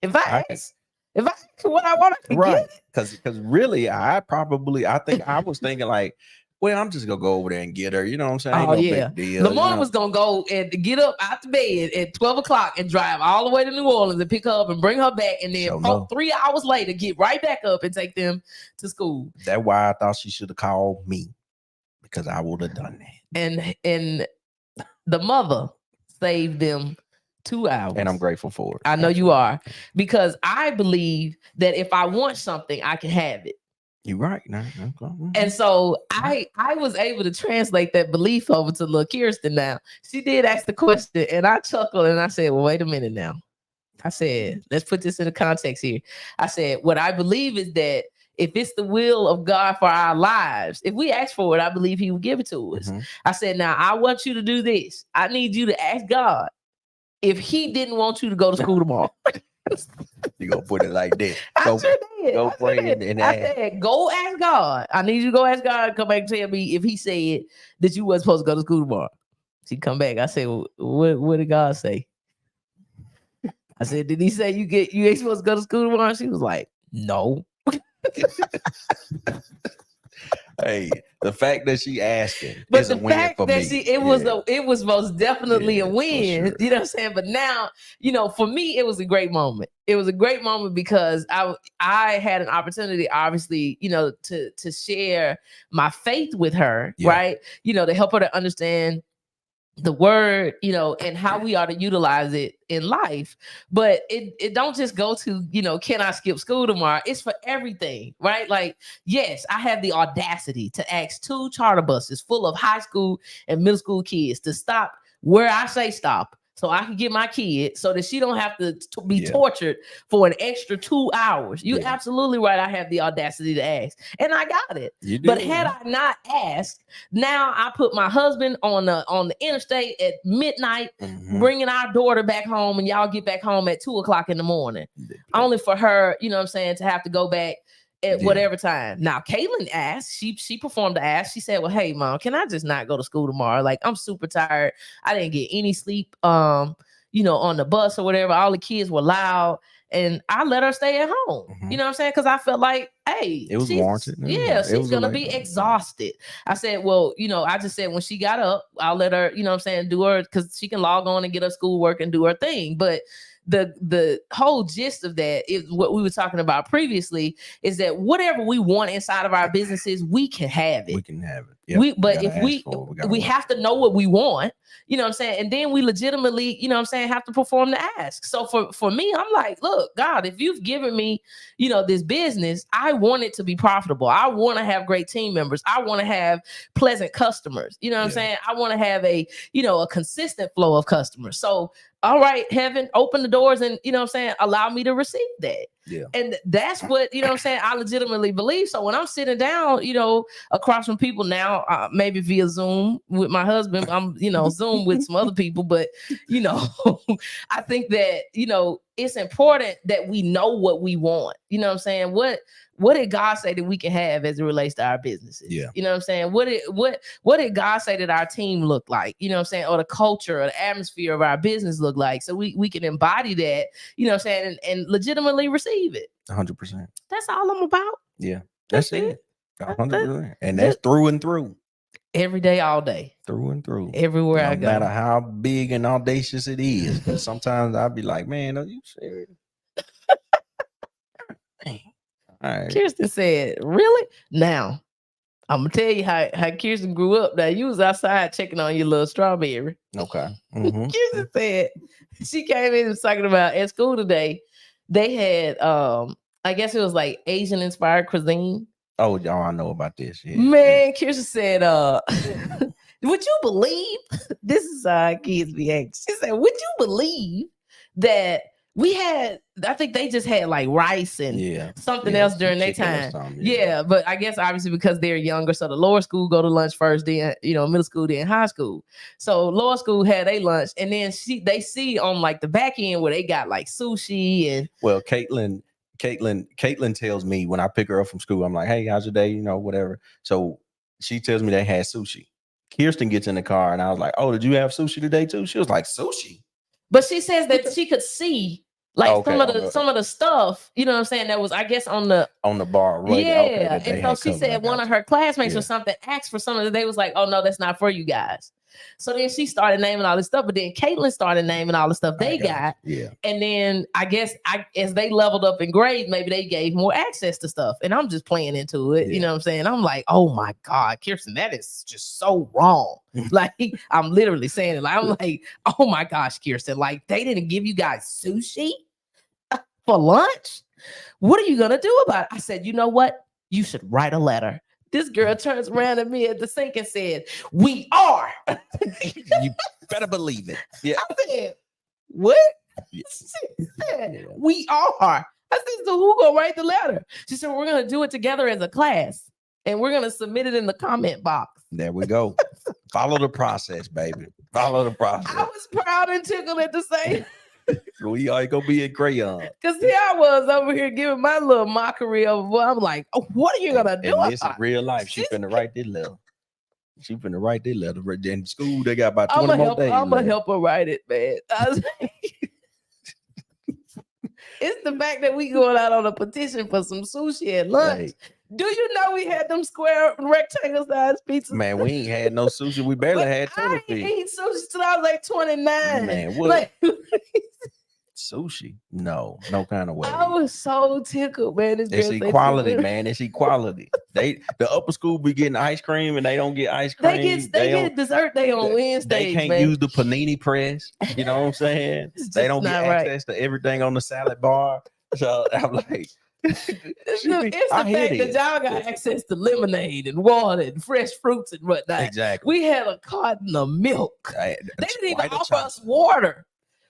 if I ask for what I want, I can get it. Because really, I think I was thinking like, well, I'm just gonna go over there and get her. You know what I'm saying? Ain't no big deal. Lamar was gonna go and get up out the bed at 12 o'clock and drive all the way to New Orleans and pick her up and bring her back, and then 3 hours later get right back up and take them to school. That's why I thought she should have called me, because I would have done that. And the mother saved them 2 hours, and I'm grateful for it. I know you are, because I believe that if I want something, I can have it. You're right. And so I was able to translate that belief over to little Kirsten. Now she did ask the question, and I chuckled and I said, well, wait a minute now. I said, let's put this in the context here. I said, what I believe is that if it's the will of God for our lives, if we ask for it, I believe he will give it to us. I said, now I want you to do this. I need you to ask God if he didn't want you to go to school tomorrow. You gonna put it like that? Go pray and I said, go ask God. I need you to go ask God and come back and tell me if he said that you wasn't supposed to go to school tomorrow. She come back. I said, well, what did God say? I said, did he say you ain't supposed to go to school tomorrow? She was like, no. Hey, the fact that she asking, but is the a win fact for that me. It was most definitely a win. Sure. You know what I'm saying? But now, you know, for me, it was a great moment. It was a great moment because I had an opportunity, obviously, you know, to share my faith with her, right? You know, to help her to understand the word, you know, and how we ought to utilize it in life. But it don't just go to, you know, can I skip school tomorrow? It's for everything, right? Like, yes, I have the audacity to ask 2 charter buses full of high school and middle school kids to stop where I say stop, so I can get my kid so that she don't have to be tortured for an extra 2 hours. You absolutely right. I have the audacity to ask, and I got it. But had I not asked, now I put my husband on the interstate at midnight, bringing our daughter back home, and y'all get back home at 2 o'clock in the morning, only for her, you know what I'm saying, to have to go back at whatever time. Now, Caitlin asked, she performed the ask. She said, well, hey, Mom, can I just not go to school tomorrow? Like, I'm super tired. I didn't get any sleep, you know, on the bus or whatever. All the kids were loud. And I let her stay at home. You know what I'm saying? Because I felt like, hey, it was warranted. She's going to be exhausted. I said, well, you know, I just said when she got up, I'll let her, you know what I'm saying, do her, because she can log on and get her schoolwork and do her thing. But the whole gist of that is what we were talking about previously, is that whatever we want inside of our businesses, we can have it. We can have it. But if we have to know what we want, you know what I'm saying? And then we legitimately, you know what I'm saying, have to perform the ask. So for me, I'm like, look, God, if you've given me, you know, this business, I want it to be profitable. I want to have great team members. I want to have pleasant customers. You know what I'm saying? I want to have a consistent flow of customers. So, all right, heaven, open the doors and, you know what I'm saying, allow me to receive that. And that's what, you know what I'm saying, I legitimately believe. So when I'm sitting down, you know, across from people now, maybe via Zoom with my husband, I'm, you know, Zoom with some other people, but, you know, I think that, you know, it's important that we know what we want. You know what I'm saying? What did God say that we can have as it relates to our businesses? You know what I'm saying? What did God say that our team look like? You know what I'm saying? Or the culture or the atmosphere of our business look like, so we can embody that, you know what I'm saying, and legitimately receive it. 100%. That's all I'm about. Yeah. That's it. 100%. And that's through and through. Every day, all day. Through and through. Everywhere I go. No matter how big and audacious it is. Sometimes I'll be like, man, are you serious? All right. Kirsten said, really? Now, I'm going to tell you how Kirsten grew up. Now, you was outside checking on your little strawberry. Okay. Mm-hmm. Kirsten said, she came in and was talking about at school today, they had, I guess it was like Asian-inspired cuisine. Oh, y'all, I know about this. Yeah. Man, Kirsten said, would you believe, this is how kids be anxious. She said, would you believe that we had, I think they just had like rice and something else during their time. Yeah, but I guess obviously because they're younger, so the lower school go to lunch first, then middle school, then high school. So lower school had a lunch, and then they see on like the back end where they got like sushi and. Well, Caitlin tells me when I pick her up from school, I'm like, hey, how's your day? Whatever. So she tells me they had sushi. Kirsten gets in the car and I was like, oh, did you have sushi today too? She was like, sushi. But she says that she could see like some of the stuff, you know what I'm saying, that was, I guess, on the bar. Right? Yeah. Okay, and so she said one of her classmates or something asked for some of it. They was like, oh no, that's not for you guys. So then she started naming all this stuff, but then Caitlin started naming all the stuff they got. Yeah. And then I guess as they leveled up in grades, maybe they gave more access to stuff. And I'm just playing into it. Yeah. You know what I'm saying? I'm like, oh my God, Kirsten, that is just so wrong. Like, I'm literally saying it. Like, I'm like, oh my gosh, Kirsten, like they didn't give you guys sushi for lunch? What are you going to do about it? I said, you know what? You should write a letter. This girl turns around at me at the sink and said, we are. You better believe it. Yeah. I said, what? She said, we are. I said, so who gonna write the letter? She said, we're gonna do it together as a class and we're gonna submit it in the comment box. There we go. Follow the process, baby. Follow the process. I was proud and tickled at the same. We are gonna be a crayon. Cause here I was over here giving my little mockery of. I'm like, oh, what are you gonna do? And this is real life. She finna write this letter. She finna write this letter. In school, they got about 20 more days. I'm gonna help her write it, man. It's the fact that we going out on a petition for some sushi at lunch. Hey. Do you know we had them square rectangle size pizzas? Man, we ain't had no sushi. We barely had tuna fish. I ain't eat sushi till I was like 29. Man, what? Sushi? No kind of way. I was so tickled, man. It's equality, man. It's equality. The upper school be getting ice cream and they don't get ice cream. They get dessert day on Wednesday. They can't use the panini press. You know what I'm saying? They don't get access to everything on the salad bar. So I'm like, it's the fact that y'all got access to lemonade and water and fresh fruits and whatnot. Exactly. We had a carton of milk. They didn't even offer us water.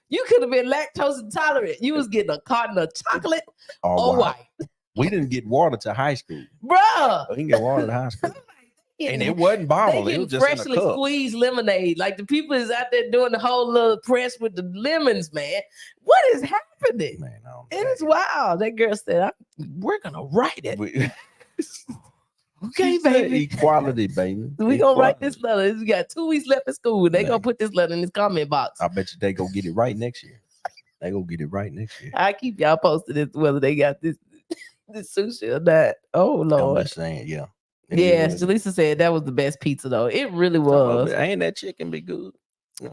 You could have been lactose intolerant. You was getting a carton of chocolate or white. We didn't get water to high school. Bruh. We didn't get water to high school. And it wasn't bottled. It was just freshly in a cup. Squeezed lemonade. Like the people is out there doing the whole little press with the lemons, man. What is happening? Man, it is wild. That girl said, we're going to write it. Okay, baby. Equality, baby. We gonna write this letter. We got 2 weeks left in school. They gonna put this letter in this comment box. I bet you they go get it right next year. They go get it right next year. I keep y'all posted as whether they got this sushi or not. Oh Lord. I'm just saying, yeah. Yeah, Jaleesa said that was the best pizza though. It really was. Ain't that chicken be good?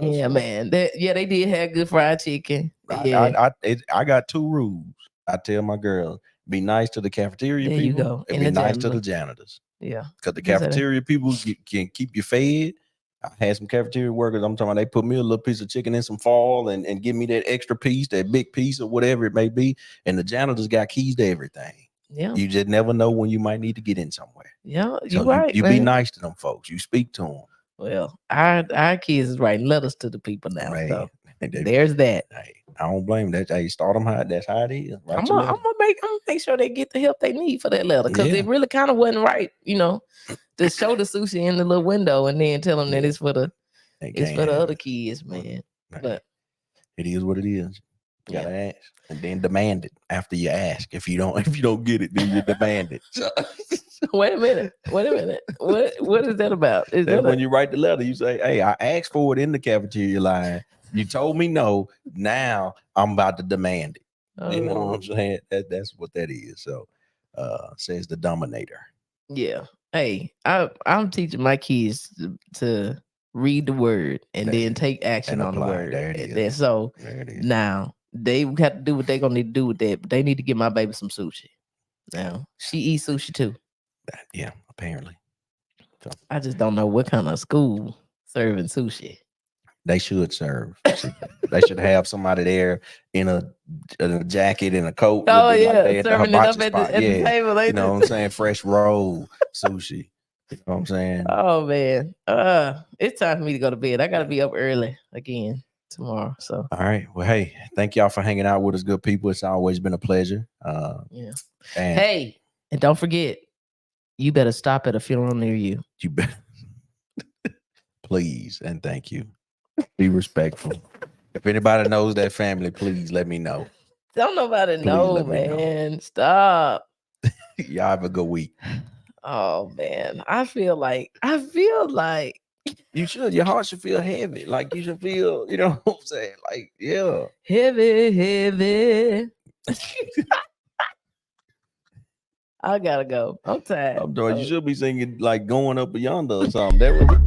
Yeah, man. They did have good fried chicken. Yeah. I got 2 rules. I tell my girls. Be nice to the cafeteria people. You go. And be nice to the janitors. Yeah. Because the cafeteria people can keep you fed. I had some cafeteria workers. I'm talking about they put me a little piece of chicken in some foil and give me that extra piece, that big piece or whatever it may be. And the janitors got keys to everything. Yeah. You just never know when you might need to get in somewhere. Yeah, you're right. You be nice to them folks. You speak to them. Well, our kids is writing letters to the people now. Right. So there's that. Hey, I don't blame that. Hey, start them high. That's how it is. I'm gonna make sure they get the help they need for that letter because it really kind of wasn't right, to show the sushi in the little window and then tell them that it's for the other kids, man. Right. But it is what it is. You gotta ask and then demand it after you ask. If you don't get it, then you demand it. So. Wait a minute. What is that about? When you write the letter, you say, "Hey, I asked for it in the cafeteria line. You told me no. Now I'm about to demand it." Oh. You know what I'm saying? That's what that is. So says the Dominator. Yeah. Hey, I'm teaching my kids to read the word and then take action on the word. There it is. So now they have to do what they're gonna need to do with that. But they need to give my baby some sushi. Now she eats sushi too. Yeah, apparently. So I just don't know what kind of school serving sushi. they should serve. They should have somebody there in a jacket and a coat. Oh looking yeah, they at the serving it up hibachi at the spot. at the Yeah, table. Like you know what I'm saying? Fresh roll sushi. You know what I'm saying? Oh man, it's time for me to go to bed. I gotta be up early again tomorrow. So All right. Well, hey, thank y'all for hanging out with us, good people. It's always been a pleasure. yeah. And Hey, and don't forget, you better stop at a funeral near you. you better please and thank you. Be respectful. If anybody knows that family, please let me know. Don't nobody Please know, let me know. man. Stop. Y'all have a good week. Oh man, I feel like You should. Your heart should feel heavy. Like you should feel, you know what I'm saying? Like, yeah. heavy. I gotta go. I'm tired. I'm doing. You should be singing like "Going Up Yonder" or something. That was